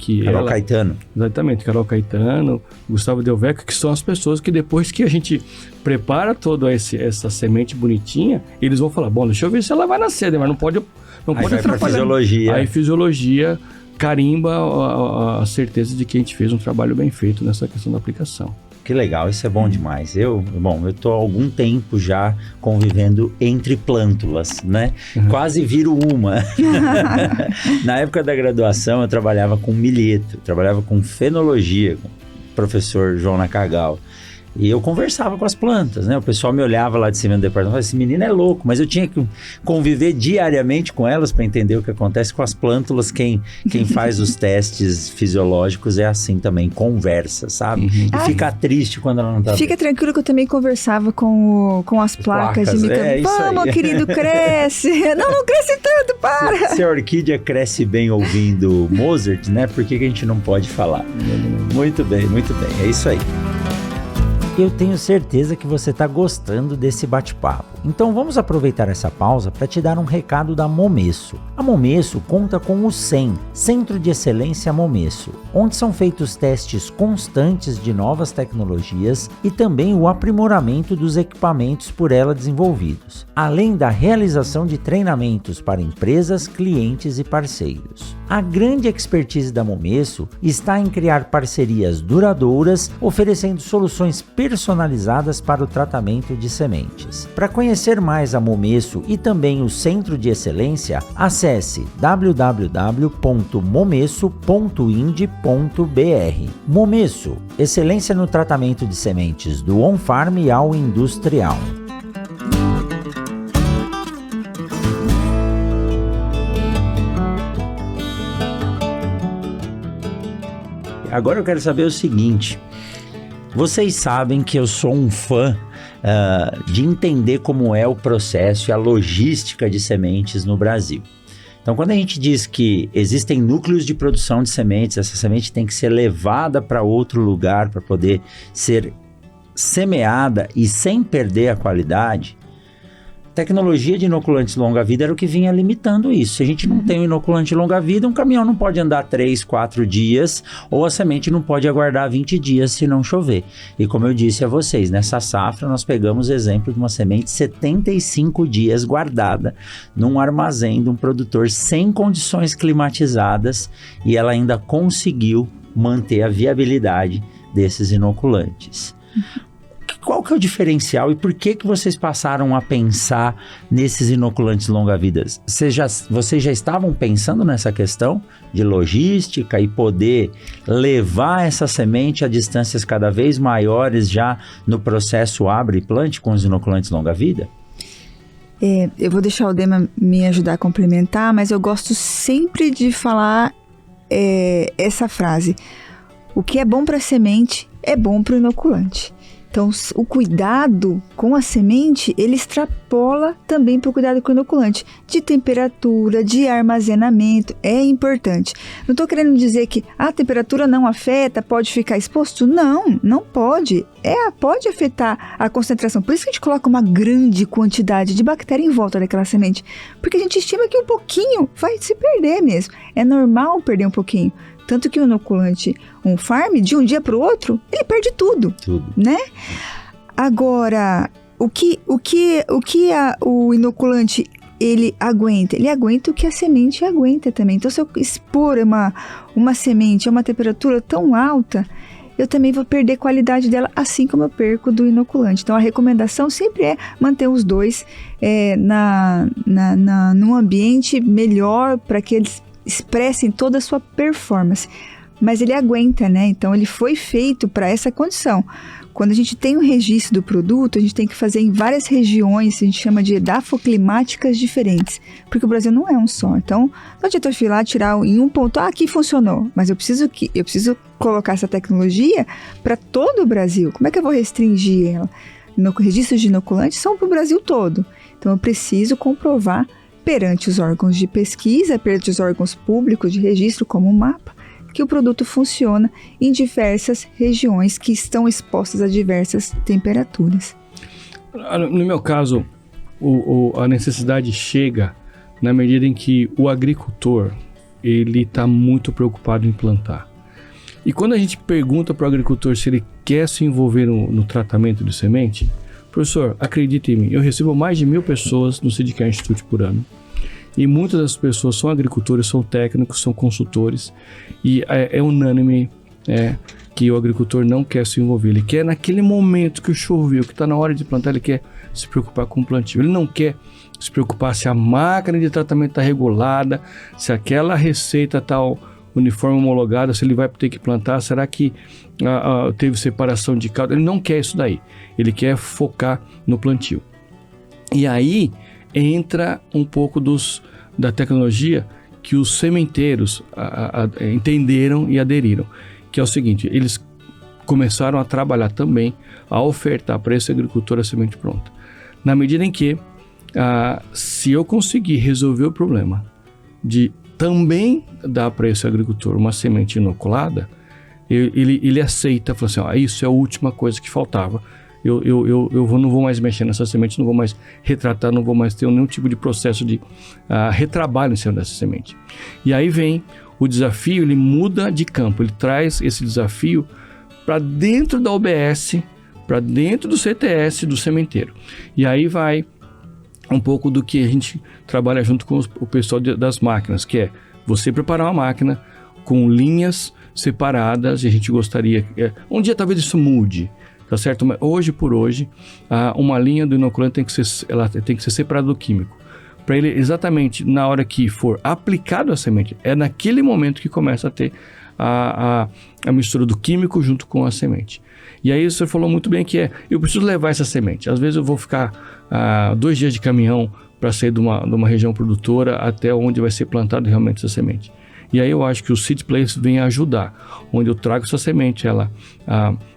Caetano. Exatamente, Carol Caetano, Gustavo Delvecchio, que são as pessoas que depois que a gente prepara toda essa semente bonitinha, eles vão falar, bom, deixa eu ver se ela vai nascer, mas não pode atrapalhar. Fisiologia. Aí fisiologia carimba a certeza de que a gente fez um trabalho bem feito nessa questão da aplicação. Que legal, isso é bom demais. Eu tô há algum tempo já convivendo entre plântulas, né? Quase viro uma. Na época da graduação eu trabalhava com milheto, trabalhava com fenologia, com o professor João Nakagal. E eu conversava com as plantas, né? O pessoal me olhava lá de cima do departamento e falava, esse menino é louco, mas eu tinha que conviver diariamente com elas para entender o que acontece com as plântulas. Quem faz os testes fisiológicos é assim também, conversa, sabe? E fica triste quando ela não tá Fica tranquilo que eu também conversava com as placas de microbio. Vamos, querido, cresce. Não cresce tanto, para. Se a orquídea cresce bem ouvindo Mozart, né? Por que a gente não pode falar? Muito bem, é isso aí. Eu tenho certeza que você está gostando desse bate-papo. Então vamos aproveitar essa pausa para te dar um recado da Momesso. A Momesso conta com o CEM, Centro de Excelência Momesso, onde são feitos testes constantes de novas tecnologias e também o aprimoramento dos equipamentos por ela desenvolvidos, além da realização de treinamentos para empresas, clientes e parceiros. A grande expertise da Momesso está em criar parcerias duradouras, oferecendo soluções personalizadas para o tratamento de sementes. Para conhecer mais a Momesso e também o Centro de Excelência, acesse www.momesso.ind.br. Momesso, excelência no tratamento de sementes do on-farm ao industrial. Agora eu quero saber o seguinte, vocês sabem que eu sou um fã de entender como é o processo e a logística de sementes no Brasil. Então, quando a gente diz que existem núcleos de produção de sementes, essa semente tem que ser levada para outro lugar para poder ser semeada e sem perder a qualidade, tecnologia de inoculantes longa-vida era o que vinha limitando isso. Se a gente não tem um inoculante longa-vida, um caminhão não pode andar 3, 4 dias, ou a semente não pode aguardar 20 dias se não chover. E como eu disse a vocês, nessa safra nós pegamos exemplo de uma semente 75 dias guardada num armazém de um produtor sem condições climatizadas, e ela ainda conseguiu manter a viabilidade desses inoculantes. Qual que é o diferencial e por que vocês passaram a pensar nesses inoculantes longa-vidas? Vocês já estavam pensando nessa questão de logística e poder levar essa semente a distâncias cada vez maiores já no processo abre e plante com os inoculantes longa-vida? Eu vou deixar o Dema me ajudar a complementar, mas eu gosto sempre de falar essa frase. O que é bom para a semente é bom para o inoculante. Então, o cuidado com a semente, ele extrapola também para o cuidado com o inoculante. De temperatura, de armazenamento, é importante. Não estou querendo dizer que a temperatura não afeta, pode ficar exposto. Não pode. Pode afetar a concentração. Por isso que a gente coloca uma grande quantidade de bactéria em volta daquela semente. Porque a gente estima que um pouquinho vai se perder mesmo. É normal perder um pouquinho. Tanto que o inoculante on-farm, de um dia para o outro, ele perde tudo. Né? Agora, o que o inoculante ele aguenta? Ele aguenta o que a semente aguenta também. Então, se eu expor uma semente a uma temperatura tão alta, eu também vou perder qualidade dela, assim como eu perco do inoculante. Então, a recomendação sempre é manter os dois num ambiente melhor para que eles expressem toda a sua performance, mas ele aguenta, né? Então ele foi feito para essa condição. Quando a gente tem um registro do produto, a gente tem que fazer em várias regiões, a gente chama de edafoclimáticas diferentes, porque o Brasil não é um só. Então, não adianta eu ir lá tirar em um ponto, aqui funcionou, mas eu preciso colocar essa tecnologia para todo o Brasil. Como é que eu vou restringir ela? Registros de inoculantes são para o Brasil todo, então eu preciso comprovar perante os órgãos de pesquisa, perante os órgãos públicos de registro, como o MAPA, que o produto funciona em diversas regiões que estão expostas a diversas temperaturas. No meu caso, a necessidade chega na medida em que o agricultor ele está muito preocupado em plantar. E quando a gente pergunta para o agricultor se ele quer se envolver no tratamento de semente, professor, acredite em mim, eu recebo mais de 1.000 pessoas no Seedcare Institute por ano. E muitas das pessoas são agricultores, são técnicos, são consultores. E é unânime que o agricultor não quer se envolver. Ele quer, naquele momento que choveu, que está na hora de plantar, ele quer se preocupar com o plantio. Ele não quer se preocupar se a máquina de tratamento está regulada, se aquela receita está uniforme homologada, se ele vai ter que plantar, será que teve separação de caldo? Ele não quer isso daí, ele quer focar no plantio. E aí entra um pouco da tecnologia que os sementeiros entenderam e aderiram, que é o seguinte, eles começaram a trabalhar também, a ofertar para esse agricultor a semente pronta. Na medida em que, se eu conseguir resolver o problema de também dar para esse agricultor uma semente inoculada, ele aceita, fala assim, isso é a última coisa que faltava, eu não vou mais mexer nessa semente, não vou mais retratar, não vou mais ter nenhum tipo de processo de retrabalho em cima dessa semente. E aí vem o desafio, ele muda de campo, ele traz esse desafio para dentro da OBS, para dentro do CTS, do sementeiro. E aí vai um pouco do que a gente trabalha junto com o pessoal das máquinas, que é você preparar uma máquina com linhas separadas, e a gente gostaria... um dia talvez isso mude, tá certo? Mas hoje por hoje, uma linha do inoculante tem que ser separada do químico. Para ele, exatamente na hora que for aplicado a semente, é naquele momento que começa a ter a mistura do químico junto com a semente. E aí você falou muito bem que eu preciso levar essa semente. Às vezes eu vou ficar 2 dias de caminhão para sair de uma região produtora até onde vai ser plantada realmente essa semente. E aí eu acho que o Seed Place vem ajudar, onde eu trago essa semente, ela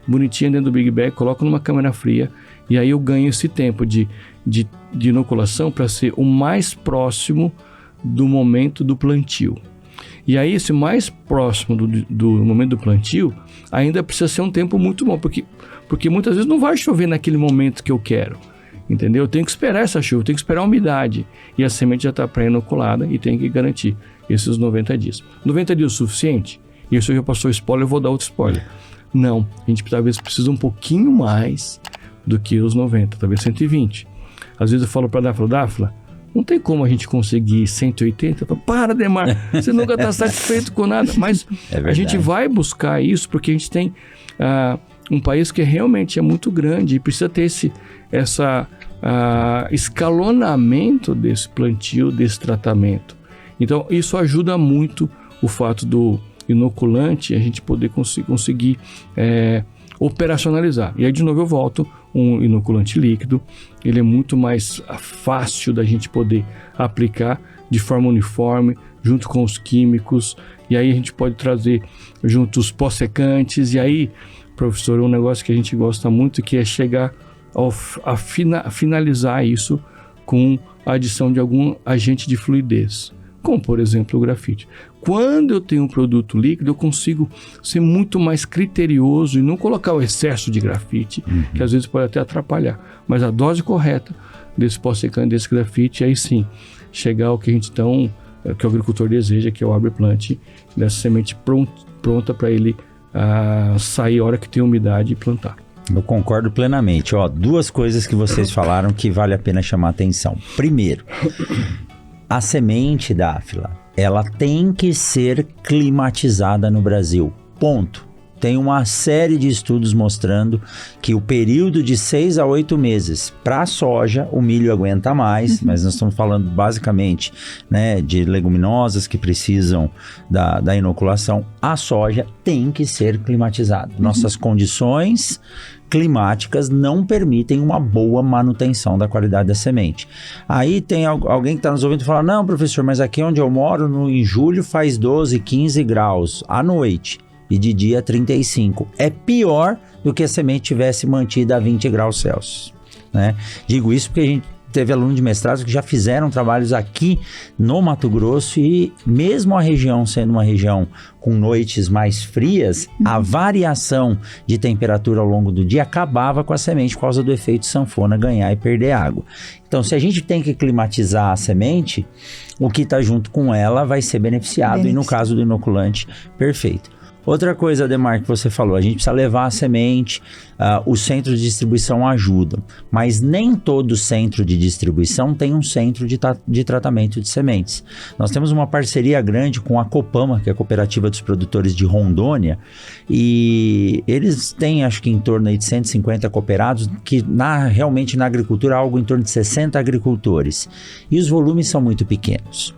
bonitinha dentro do Big Bag, coloco numa câmara fria, e aí eu ganho esse tempo de inoculação para ser o mais próximo do momento do plantio. E aí esse mais próximo do momento do plantio ainda precisa ser um tempo muito bom, porque muitas vezes não vai chover naquele momento que eu quero, entendeu? Eu tenho que esperar essa chuva, eu tenho que esperar a umidade, e a semente já está pré-inoculada e tem que garantir esses 90 dias. 90 dias é o suficiente? E isso já passou spoiler, eu vou dar outro spoiler. Não, a gente talvez precisa um pouquinho mais do que os 90, talvez 120. Às vezes eu falo para a Dáfila, não tem como a gente conseguir 180. Para, Demar, você nunca está satisfeito com nada. Mas a gente vai buscar isso porque a gente tem um país que realmente é muito grande e precisa ter esse escalonamento desse plantio, desse tratamento. Então, isso ajuda muito o fato do inoculante, a gente poder conseguir operacionalizar. E aí, de novo, eu volto, um inoculante líquido, ele é muito mais fácil da gente poder aplicar de forma uniforme, junto com os químicos, e aí a gente pode trazer junto os pós-secantes, e aí, professor, é um negócio que a gente gosta muito, que é chegar a finalizar isso com a adição de algum agente de fluidez, como, por exemplo, o grafite. Quando eu tenho um produto líquido, eu consigo ser muito mais criterioso e não colocar o excesso de grafite, que às vezes pode até atrapalhar. Mas a dose correta desse pós-secante, desse grafite, aí sim, chegar ao que a gente que o agricultor deseja, que é o abre-plante, dessa semente pronta para ele sair a hora que tem umidade e plantar. Eu concordo plenamente. 2 coisas que vocês falaram que vale a pena chamar a atenção. Primeiro, a semente, Dáfila, ela tem que ser climatizada no Brasil. Ponto. Tem uma série de estudos mostrando que o período de 6 a 8 meses para a soja, o milho aguenta mais, mas nós estamos falando basicamente, né, de leguminosas que precisam da inoculação. A soja tem que ser climatizada. Nossas condições climáticas não permitem uma boa manutenção da qualidade da semente. Aí tem alguém que está nos ouvindo e fala, não, professor, mas aqui onde eu moro, em julho faz 12, 15 graus à noite e de dia 35. É pior do que a semente tivesse mantida a 20 graus Celsius, né? Digo isso porque a gente teve alunos de mestrado que já fizeram trabalhos aqui no Mato Grosso e mesmo a região sendo uma região com noites mais frias, a variação de temperatura ao longo do dia acabava com a semente por causa do efeito sanfona ganhar e perder água. Então, se a gente tem que climatizar a semente, o que está junto com ela vai ser beneficiado e no caso do inoculante, perfeito. Outra coisa, Ademar, que você falou, a gente precisa levar a semente, os centros de distribuição ajudam, mas nem todo centro de distribuição tem um centro de tratamento de sementes. Nós temos uma parceria grande com a Copama, que é a Cooperativa dos Produtores de Rondônia, e eles têm, acho que em torno aí de 150 cooperados, que realmente na agricultura há algo em torno de 60 agricultores, e os volumes são muito pequenos.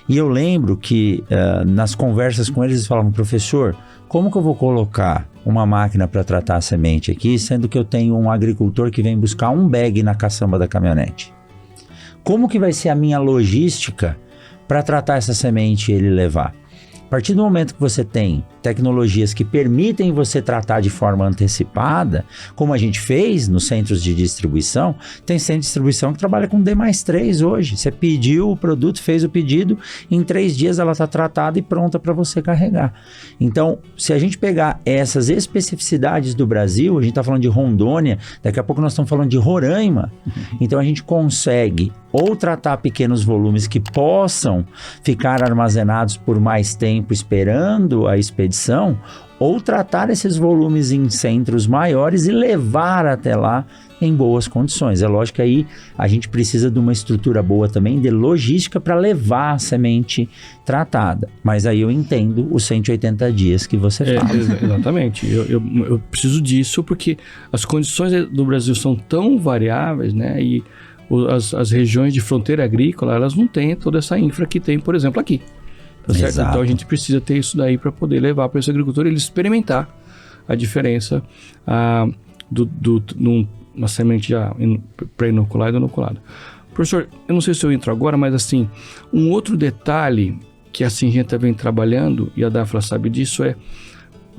E eu lembro que nas conversas com eles falavam, professor, como que eu vou colocar uma máquina para tratar a semente aqui, sendo que eu tenho um agricultor que vem buscar um bag na caçamba da caminhonete? Como que vai ser a minha logística para tratar essa semente e ele levar? A partir do momento que você tem tecnologias que permitem você tratar de forma antecipada, como a gente fez nos centros de distribuição, tem centro de distribuição que trabalha com D+3 hoje. Você pediu o produto, fez o pedido, em 3 dias ela está tratada e pronta para você carregar. Então, se a gente pegar essas especificidades do Brasil, a gente está falando de Rondônia, daqui a pouco nós estamos falando de Roraima, então a gente consegue ou tratar pequenos volumes que possam ficar armazenados por mais tempo esperando a expedição, ou tratar esses volumes em centros maiores e levar até lá em boas condições. É lógico que aí a gente precisa de uma estrutura boa também de logística para levar a semente tratada. Mas aí eu entendo os 180 dias que você fala. Exatamente. Eu preciso disso porque as condições do Brasil são tão variáveis, né? E as regiões de fronteira agrícola, elas não têm toda essa infra que tem, por exemplo, aqui. Tá certo? Exato. Então a gente precisa ter isso daí para poder levar para esse agricultor ele experimentar a diferença numa semente já pré-inoculada e inoculada. Professor, eu não sei se eu entro agora, mas assim, um outro detalhe que assim a gente vem trabalhando, e a Dafla sabe disso,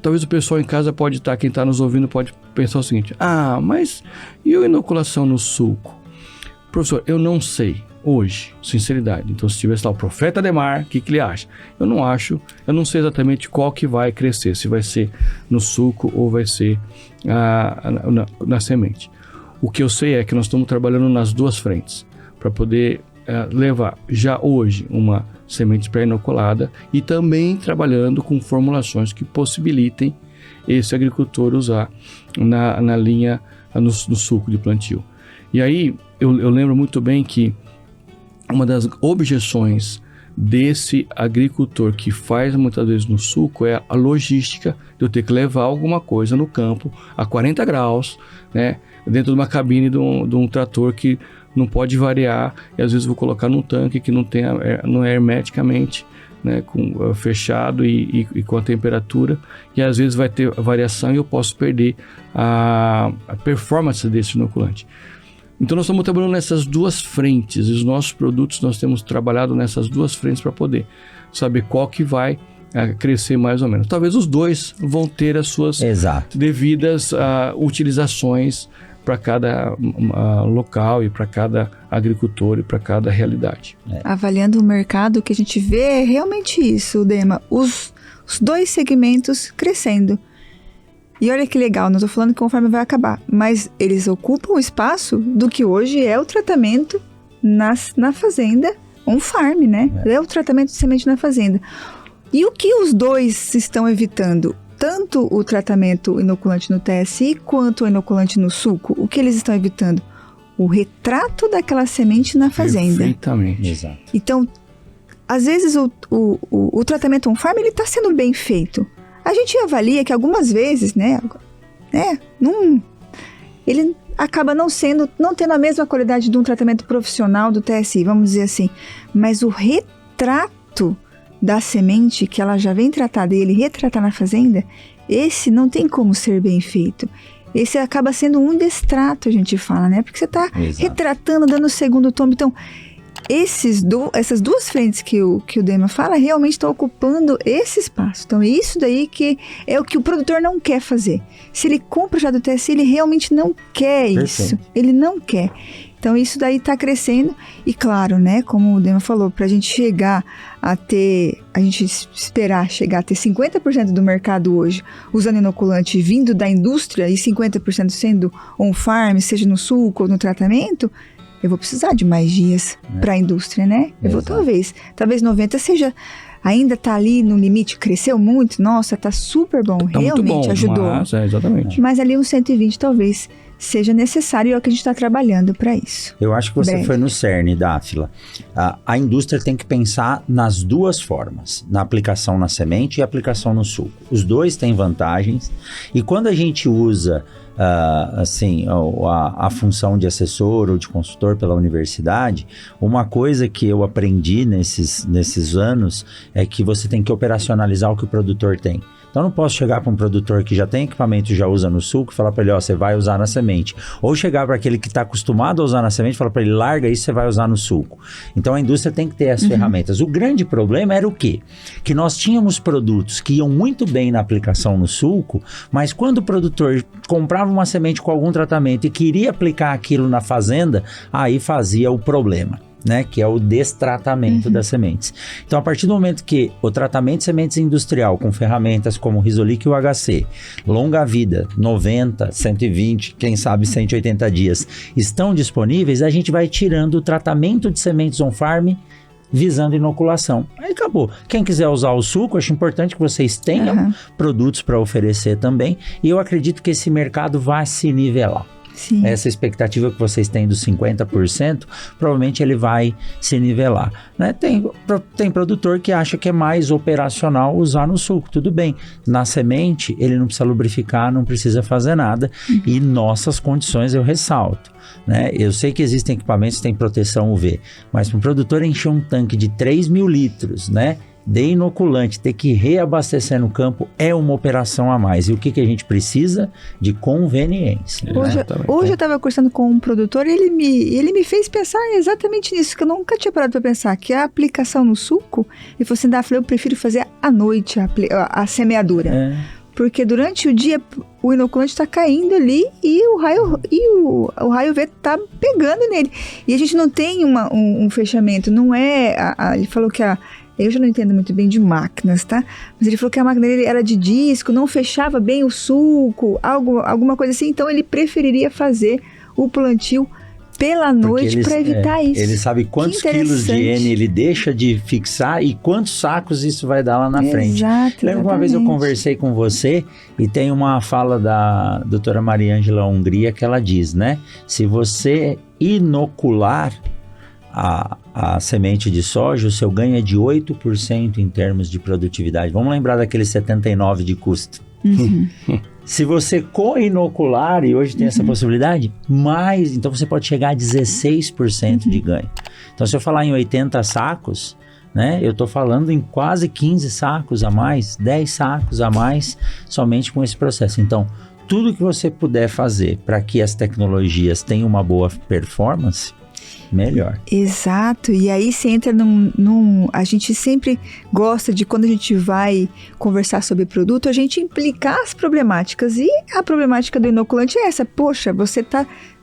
talvez o pessoal em casa pode estar, quem está nos ouvindo pode pensar o seguinte, mas e a inoculação no suco? Professor, eu não sei. Hoje, sinceridade. Então, se tivesse lá o profeta Ademar, o que ele acha? Eu não sei exatamente qual que vai crescer, se vai ser no suco ou vai ser na semente. O que eu sei é que nós estamos trabalhando nas duas frentes, para poder levar já hoje uma semente pré-inoculada e também trabalhando com formulações que possibilitem esse agricultor usar na linha, no suco de plantio. E aí, eu lembro muito bem que uma das objeções desse agricultor que faz muitas vezes no suco é a logística de eu ter que levar alguma coisa no campo a 40 graus, né, dentro de uma cabine de um trator que não pode variar, e às vezes vou colocar num tanque que não é hermeticamente, né, fechado e com a temperatura, e às vezes vai ter variação e eu posso perder a performance desse inoculante. Então nós estamos trabalhando nessas duas frentes, e os nossos produtos nós temos trabalhado nessas duas frentes para poder saber qual que vai crescer mais ou menos. Talvez os dois vão ter as suas devidas utilizações para cada local e para cada agricultor e para cada realidade. Avaliando o mercado, o que a gente vê é realmente isso, Dema, os dois segmentos crescendo. E olha que legal, não estou falando que conforme vai acabar, mas eles ocupam o espaço do que hoje é o tratamento na fazenda, on-farm, né? É o tratamento de semente na fazenda. E o que os dois estão evitando? Tanto o tratamento inoculante no TSI quanto o inoculante no suco, o que eles estão evitando? O retrato daquela semente na fazenda. Perfeitamente. Exato. Então, às vezes o tratamento on-farm ele está sendo bem feito. A gente avalia que algumas vezes, ele acaba não tendo a mesma qualidade de um tratamento profissional do TSI, vamos dizer assim. Mas o retrato da semente, que ela já vem tratada e ele retratar na fazenda, esse não tem como ser bem feito. Esse acaba sendo um destrato, a gente fala, né? Porque você está retratando, dando o segundo tom. Então, essas duas frentes que o Dema fala realmente estão ocupando esse espaço. Então, isso daí que é o que o produtor não quer fazer. Se ele compra já do TSI, ele realmente não quer isso. Ele não quer. Então, isso daí está crescendo. E claro, né, como o Dema falou, para a gente esperar chegar a ter 50% do mercado hoje usando inoculante vindo da indústria e 50% sendo on-farm, seja no suco ou no tratamento, eu vou precisar de mais dias para a indústria, né? Eu vou talvez 90 seja, ainda está ali no limite, cresceu muito, nossa, está super bom, tá realmente muito bom, ajudou. Exatamente. Mas ali uns 120 talvez seja necessário e é o que a gente está trabalhando para isso. Eu acho que você Breve. foi no cerne, Dáfila. A indústria tem que pensar nas duas formas, na aplicação na semente e aplicação no suco. Os dois têm vantagens, e quando a gente usa a função de assessor ou de consultor pela universidade, uma coisa que eu aprendi nesses anos é que você tem que operacionalizar o que o produtor tem. Então, eu não posso chegar para um produtor que já tem equipamento e já usa no suco e falar para ele, você vai usar na semente. Ou chegar para aquele que está acostumado a usar na semente e falar para ele, larga isso, você vai usar no suco. Então, a indústria tem que ter as ferramentas. O grande problema era o quê? Que nós tínhamos produtos que iam muito bem na aplicação no suco, mas quando o produtor comprava uma semente com algum tratamento e queria aplicar aquilo na fazenda, aí fazia o problema, né, que é o destratamento das sementes. Então, a partir do momento que o tratamento de sementes industrial com ferramentas como o Risolic e o HC, longa vida, 90, 120, quem sabe 180 dias, estão disponíveis, a gente vai tirando o tratamento de sementes on-farm visando inoculação. Aí acabou. Quem quiser usar o suco, acho importante que vocês tenham produtos para oferecer também, e eu acredito que esse mercado vai se nivelar. Sim. Essa expectativa que vocês têm dos 50%, provavelmente ele vai se nivelar, né? Tem produtor que acha que é mais operacional usar no suco, tudo bem. Na semente, ele não precisa lubrificar, não precisa fazer nada, e nossas condições eu ressalto, né? Eu sei que existem equipamentos que têm proteção UV, mas para um produtor encher um tanque de 3.000 litros, né, de inoculante, ter que reabastecer no campo é uma operação a mais. E o que a gente precisa? De conveniência. Hoje eu estava conversando com um produtor e ele me fez pensar exatamente nisso, que eu nunca tinha parado para pensar, que a aplicação no suco, ele falou assim, eu prefiro fazer à noite a semeadura. Porque durante o dia o inoculante está caindo ali e o raio V está pegando nele. E a gente não tem um fechamento, não é... ele falou que eu já não entendo muito bem de máquinas, tá? Mas ele falou que a máquina dele era de disco, não fechava bem o suco, alguma coisa assim. Então, ele preferiria fazer o plantio pela noite para evitar isso. Ele sabe quantos quilos de N ele deixa de fixar e quantos sacos isso vai dar lá na frente. Lembra que uma vez eu conversei com você e tem uma fala da doutora Mariângela Hungria que ela diz, né? Se você inocular a semente de soja, o seu ganho é de 8% em termos de produtividade. Vamos lembrar daqueles 79% de custo. Se você co-inocular, e hoje tem essa possibilidade, então você pode chegar a 16% de ganho. Então, se eu falar em 80 sacos, né, eu estou falando em quase 15 sacos a mais, 10 sacos a mais, somente com esse processo. Então, tudo que você puder fazer para que as tecnologias tenham uma boa performance, melhor. Exato, e aí você entra a gente sempre gosta de, quando a gente vai conversar sobre produto, a gente implicar as problemáticas, e a problemática do inoculante é essa, poxa, você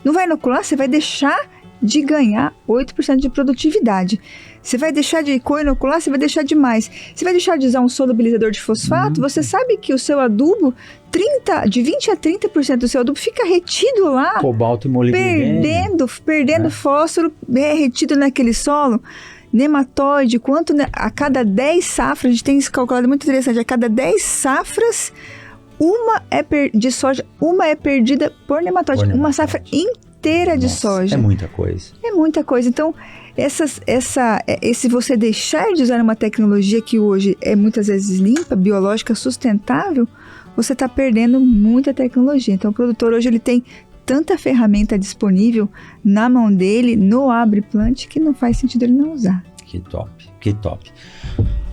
não vai inocular, você vai deixar de ganhar 8% de produtividade. Você vai deixar de co-inocular, você vai deixar de mais. Você vai deixar de usar um solubilizador de fosfato, você sabe que o seu adubo, de 20% a 30% do seu adubo fica retido lá. Cobalto e molibdênio. Perdendo fósforo, retido naquele solo. Nematóide, a cada 10 safras, a gente tem isso calculado muito interessante, a cada 10 safras, de soja, uma é perdida por nematóide. Uma safra inteira de soja. É muita coisa. É muita coisa. Então, esse você deixar de usar uma tecnologia que hoje é muitas vezes limpa, biológica, sustentável, você está perdendo muita tecnologia. Então, o produtor hoje ele tem tanta ferramenta disponível na mão dele, no Abre Plant, que não faz sentido ele não usar. Que top, que top.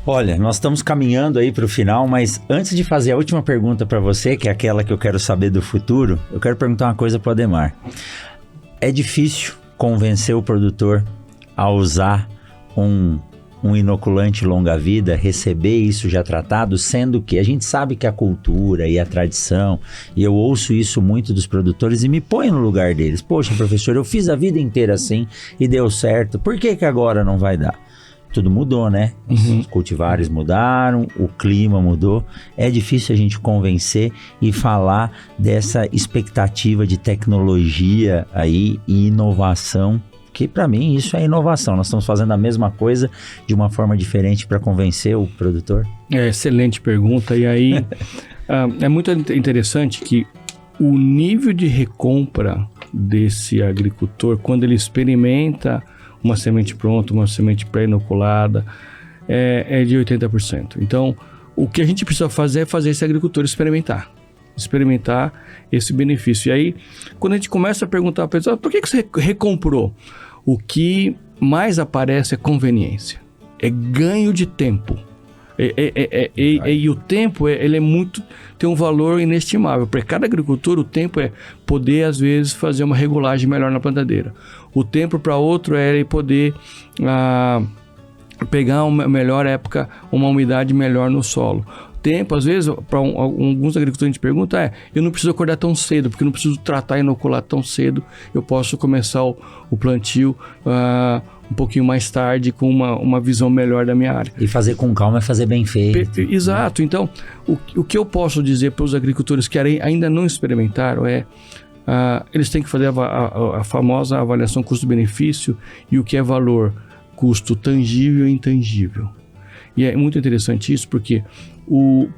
Olha, nós estamos caminhando aí para o final, mas antes de fazer a última pergunta para você, que é aquela que eu quero saber do futuro, eu quero perguntar uma coisa para o Ademar. É difícil convencer o produtor a usar um inoculante longa-vida, receber isso já tratado, sendo que a gente sabe que a cultura e a tradição, e eu ouço isso muito dos produtores e me ponho no lugar deles. Poxa, professor, eu fiz a vida inteira assim e deu certo, por que agora não vai dar? Tudo mudou, né? Os cultivares mudaram, o clima mudou. É difícil a gente convencer e falar dessa expectativa de tecnologia aí e inovação, que para mim isso é inovação. Nós estamos fazendo a mesma coisa de uma forma diferente para convencer o produtor. Excelente pergunta. E aí é muito interessante que o nível de recompra desse agricultor, quando ele experimenta uma semente pronta, uma semente pré-inoculada, é de 80%. Então, o que a gente precisa fazer é fazer esse agricultor experimentar esse benefício. E aí, quando a gente começa a perguntar para a pessoa, por que você recomprou? O que mais aparece é conveniência, é ganho de tempo. E o tempo, ele é muito, tem um valor inestimável. Para cada agricultor, o tempo é poder, às vezes, fazer uma regulagem melhor na plantadeira. O tempo para outro é ele poder pegar uma melhor época, uma umidade melhor no solo. Tempo, às vezes, para alguns agricultores a gente pergunta, eu não preciso acordar tão cedo, porque eu não preciso tratar e inocular tão cedo, eu posso começar o plantio um pouquinho mais tarde, com uma visão melhor da minha área. E fazer com calma é fazer bem feito. Exato. Então, o que eu posso dizer para os agricultores que ainda não experimentaram eles têm que fazer a famosa avaliação custo-benefício e o que é valor, custo tangível e intangível. E é muito interessante isso, porque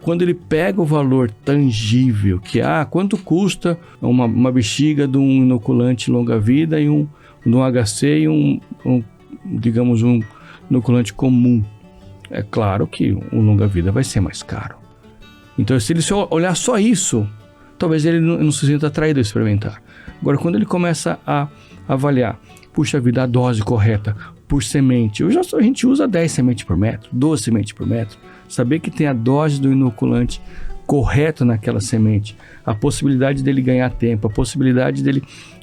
quando ele pega o valor tangível, que quanto custa uma bexiga de um inoculante longa-vida e de um HC e digamos, um inoculante comum. É claro que o longa-vida vai ser mais caro. Então, se ele olhar só isso, talvez ele não se sinta atraído a experimentar. Agora, quando ele começa a avaliar, puxa vida, a dose correta por semente. Hoje a gente usa 10 sementes por metro, 12 sementes por metro. Saber que tem a dose do inoculante correta naquela semente, a possibilidade dele ganhar tempo, a possibilidade dele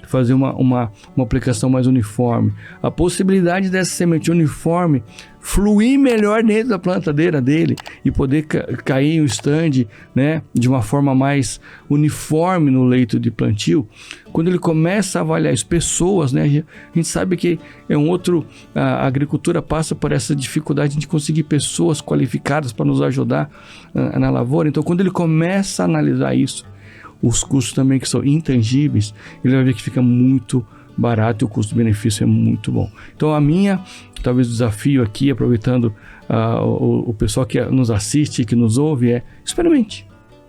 fazer uma aplicação mais uniforme, a possibilidade dessa semente uniforme fluir melhor dentro da plantadeira dele e poder cair em um stand, né, de uma forma mais uniforme no leito de plantio. Quando ele começa a avaliar as pessoas, né, a gente sabe que a agricultura passa por essa dificuldade de conseguir pessoas qualificadas para nos ajudar na lavoura. Então, quando ele começa a analisar isso, os custos também que são intangíveis, ele vai ver que fica muito barato e o custo-benefício é muito bom. Então, talvez o desafio aqui, aproveitando o pessoal que nos assiste, que nos ouve, é experimente.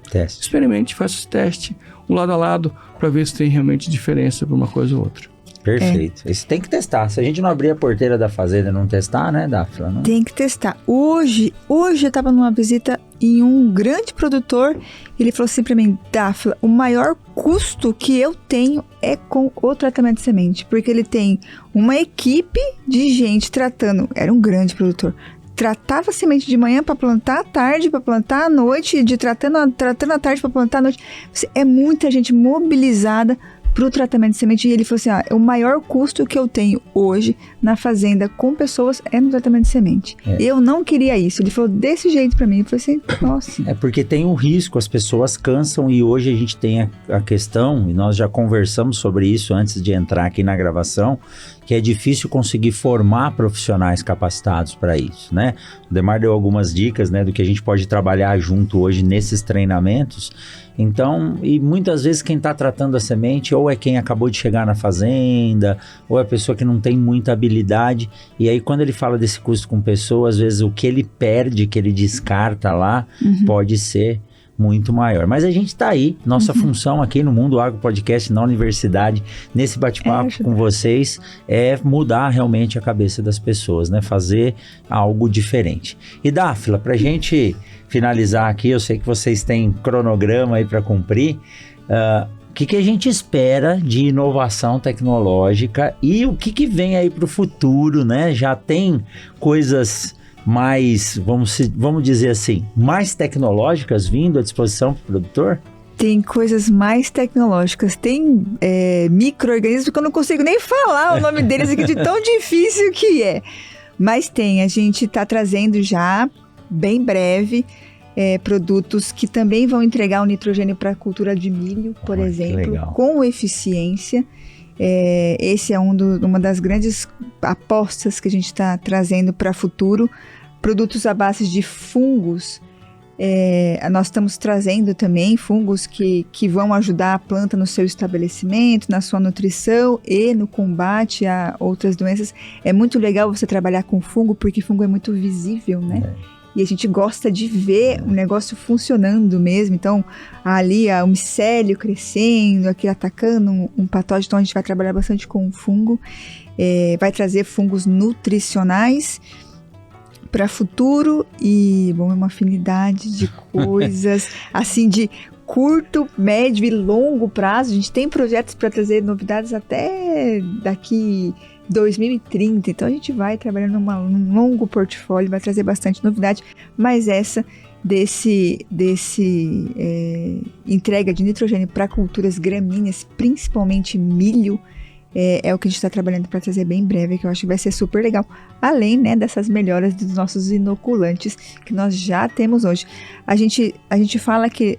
Teste. Experimente, faça esse teste, um lado a lado, para ver se tem realmente diferença para uma coisa ou outra. Perfeito. Isso tem que testar. Se a gente não abrir a porteira da fazenda e não testar, né, Dáfila? Não... Tem que testar. Hoje eu estava numa visita em um grande produtor, ele falou assim para mim, Dáfila, o maior custo que eu tenho é com o tratamento de semente, porque ele tem uma equipe de gente tratando, era um grande produtor, tratava a semente de manhã para plantar à tarde, para plantar à noite, tratando à tarde para plantar à noite. É muita gente mobilizada para o tratamento de semente. E ele falou assim, o maior custo que eu tenho hoje na fazenda com pessoas é no tratamento de semente. Eu não queria isso. Ele falou desse jeito para mim. Eu falei assim, nossa. É porque tem um risco, as pessoas cansam e hoje a gente tem a questão, e nós já conversamos sobre isso antes de entrar aqui na gravação, que é difícil conseguir formar profissionais capacitados para isso, né? O Demar deu algumas dicas, né, do que a gente pode trabalhar junto hoje nesses treinamentos. Então, e muitas vezes quem está tratando a semente ou é quem acabou de chegar na fazenda, ou é a pessoa que não tem muita habilidade. E aí, quando ele fala desse custo com pessoas, às vezes o que ele perde, que ele descarta lá, pode ser muito maior. Mas a gente está aí, nossa função aqui no Mundo Agro Podcast, na universidade, nesse bate-papo com vocês, é mudar realmente a cabeça das pessoas, né? Fazer algo diferente. E Dáfila, para a gente finalizar aqui, eu sei que vocês têm cronograma aí para cumprir, o que a gente espera de inovação tecnológica e o que vem aí para o futuro, né? Já tem coisas mais, vamos dizer assim, mais tecnológicas vindo à disposição para o produtor? Tem coisas mais tecnológicas, tem micro-organismos que eu não consigo nem falar o nome deles aqui de tão difícil que é. Mas a gente está trazendo já, bem breve, produtos que também vão entregar o nitrogênio para a cultura de milho, por exemplo, com eficiência. Esse é uma das grandes apostas que a gente está trazendo para o futuro. Produtos à base de fungos. Nós estamos trazendo também fungos que vão ajudar a planta no seu estabelecimento, na sua nutrição e no combate a outras doenças. É muito legal você trabalhar com fungo, porque fungo é muito visível, né? e a gente gosta de ver o negócio funcionando mesmo. Então, ali o micélio crescendo, aqui atacando um patógeno, então a gente vai trabalhar bastante com o fungo, vai trazer fungos nutricionais para futuro e, bom, é uma afinidade de coisas, assim, de curto, médio e longo prazo. A gente tem projetos para trazer novidades até daqui 2030, então a gente vai trabalhando num longo portfólio, vai trazer bastante novidade, mas essa desse entrega de nitrogênio para culturas gramíneas, principalmente milho, é o que a gente está trabalhando para trazer bem em breve, que eu acho que vai ser super legal, além, né, dessas melhoras dos nossos inoculantes que nós já temos hoje. A gente fala que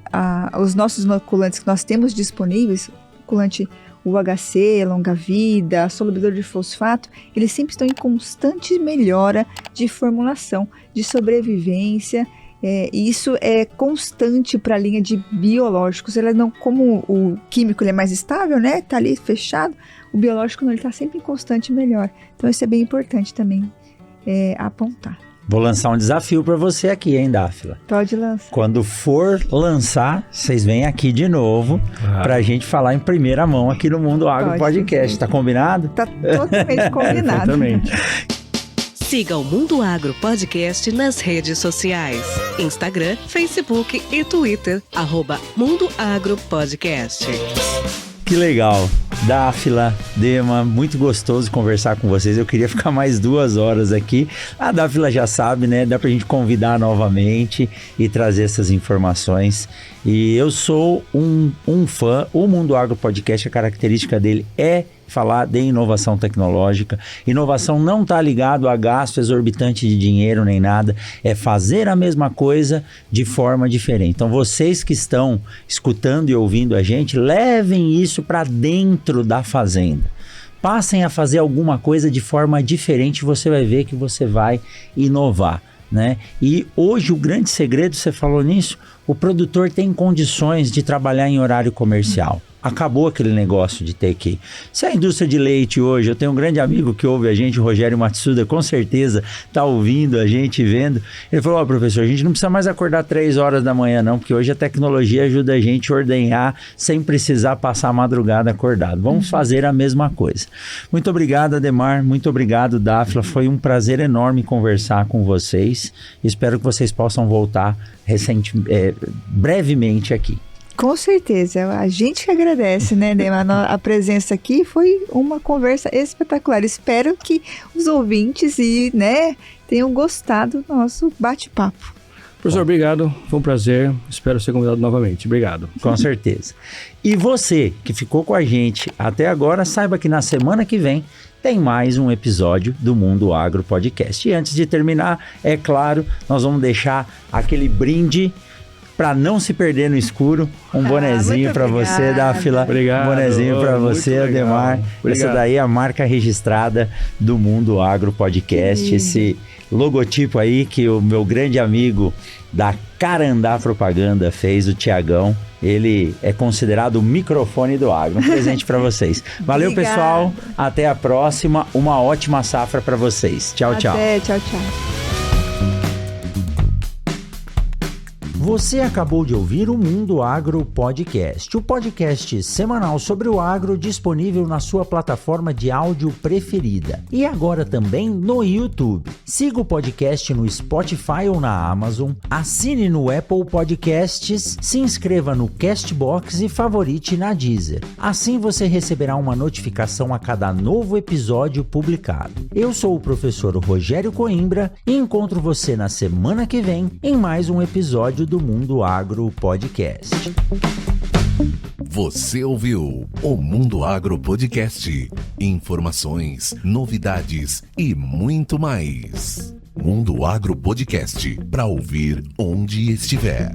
os nossos inoculantes que nós temos disponíveis, inoculante UHC, longa-vida, solubilidade de fosfato, eles sempre estão em constante melhora de formulação, de sobrevivência, e isso é constante para a linha de biológicos. Ela não, como o químico ele é mais estável, né? Tá ali fechado, o biológico não, ele está sempre em constante melhora. Então isso é bem importante também apontar. Vou lançar um desafio para você aqui, hein, Dáfila? Pode lançar. Quando for lançar, vocês vêm aqui de novo pra gente falar em primeira mão aqui no Mundo Agro Podcast. Tá combinado? Tá totalmente combinado. Exatamente. Siga o Mundo Agro Podcast nas redes sociais. Instagram, Facebook e Twitter. @Mundo Agro Podcast. Que legal. Dáfila, Dema, muito gostoso conversar com vocês. Eu queria ficar mais 2 horas aqui. A Dáfila já sabe, né? Dá pra gente convidar novamente e trazer essas informações. E eu sou um fã. O Mundo Agro Podcast, a característica dele é falar de inovação tecnológica. Inovação não está ligado a gasto exorbitante de dinheiro nem nada, é fazer a mesma coisa de forma diferente. Então vocês que estão escutando e ouvindo a gente, levem isso para dentro da fazenda. Passem a fazer alguma coisa de forma diferente, você vai ver que você vai inovar, né? E hoje o grande segredo, você falou nisso, o produtor tem condições de trabalhar em horário comercial. Acabou aquele negócio de ter que... Se a indústria de leite hoje, eu tenho um grande amigo que ouve a gente, o Rogério Matsuda, com certeza está ouvindo a gente, vendo. Ele falou, professor, a gente não precisa mais acordar 3 horas da manhã não, porque hoje a tecnologia ajuda a gente a ordenhar sem precisar passar a madrugada acordado. Vamos fazer a mesma coisa. Muito obrigado, Ademar. Muito obrigado, Dáfila. Foi um prazer enorme conversar com vocês. Espero que vocês possam voltar brevemente aqui. Com certeza, a gente que agradece, né, Dema? A presença aqui foi uma conversa espetacular. Espero que os ouvintes tenham gostado do nosso bate-papo. Professor, obrigado, foi um prazer, espero ser convidado novamente, obrigado. Com certeza. E você que ficou com a gente até agora, saiba que na semana que vem tem mais um episódio do Mundo Agro Podcast. E antes de terminar, é claro, nós vamos deixar aquele brinde para não se perder no escuro, um bonezinho para você, Dáfila. Obrigado. Um bonezinho para você, Ademar. Essa daí é a marca registrada do Mundo Agro Podcast. Esse logotipo aí que o meu grande amigo da Carandá Propaganda fez, o Tiagão. Ele é considerado o microfone do agro. Um presente para vocês. Valeu, Obrigada. Pessoal. Até a próxima. Uma ótima safra para vocês. Tchau, tchau. Tchau. Você acabou de ouvir o Mundo Agro Podcast, o podcast semanal sobre o agro disponível na sua plataforma de áudio preferida e agora também no YouTube. Siga o podcast no Spotify ou na Amazon, assine no Apple Podcasts, se inscreva no Castbox e favorite na Deezer. Assim você receberá uma notificação a cada novo episódio publicado. Eu sou o professor Rogério Coimbra e encontro você na semana que vem em mais um episódio do Mundo Agro Podcast. Você ouviu o Mundo Agro Podcast. Informações, novidades e muito mais. Mundo Agro Podcast, para ouvir onde estiver.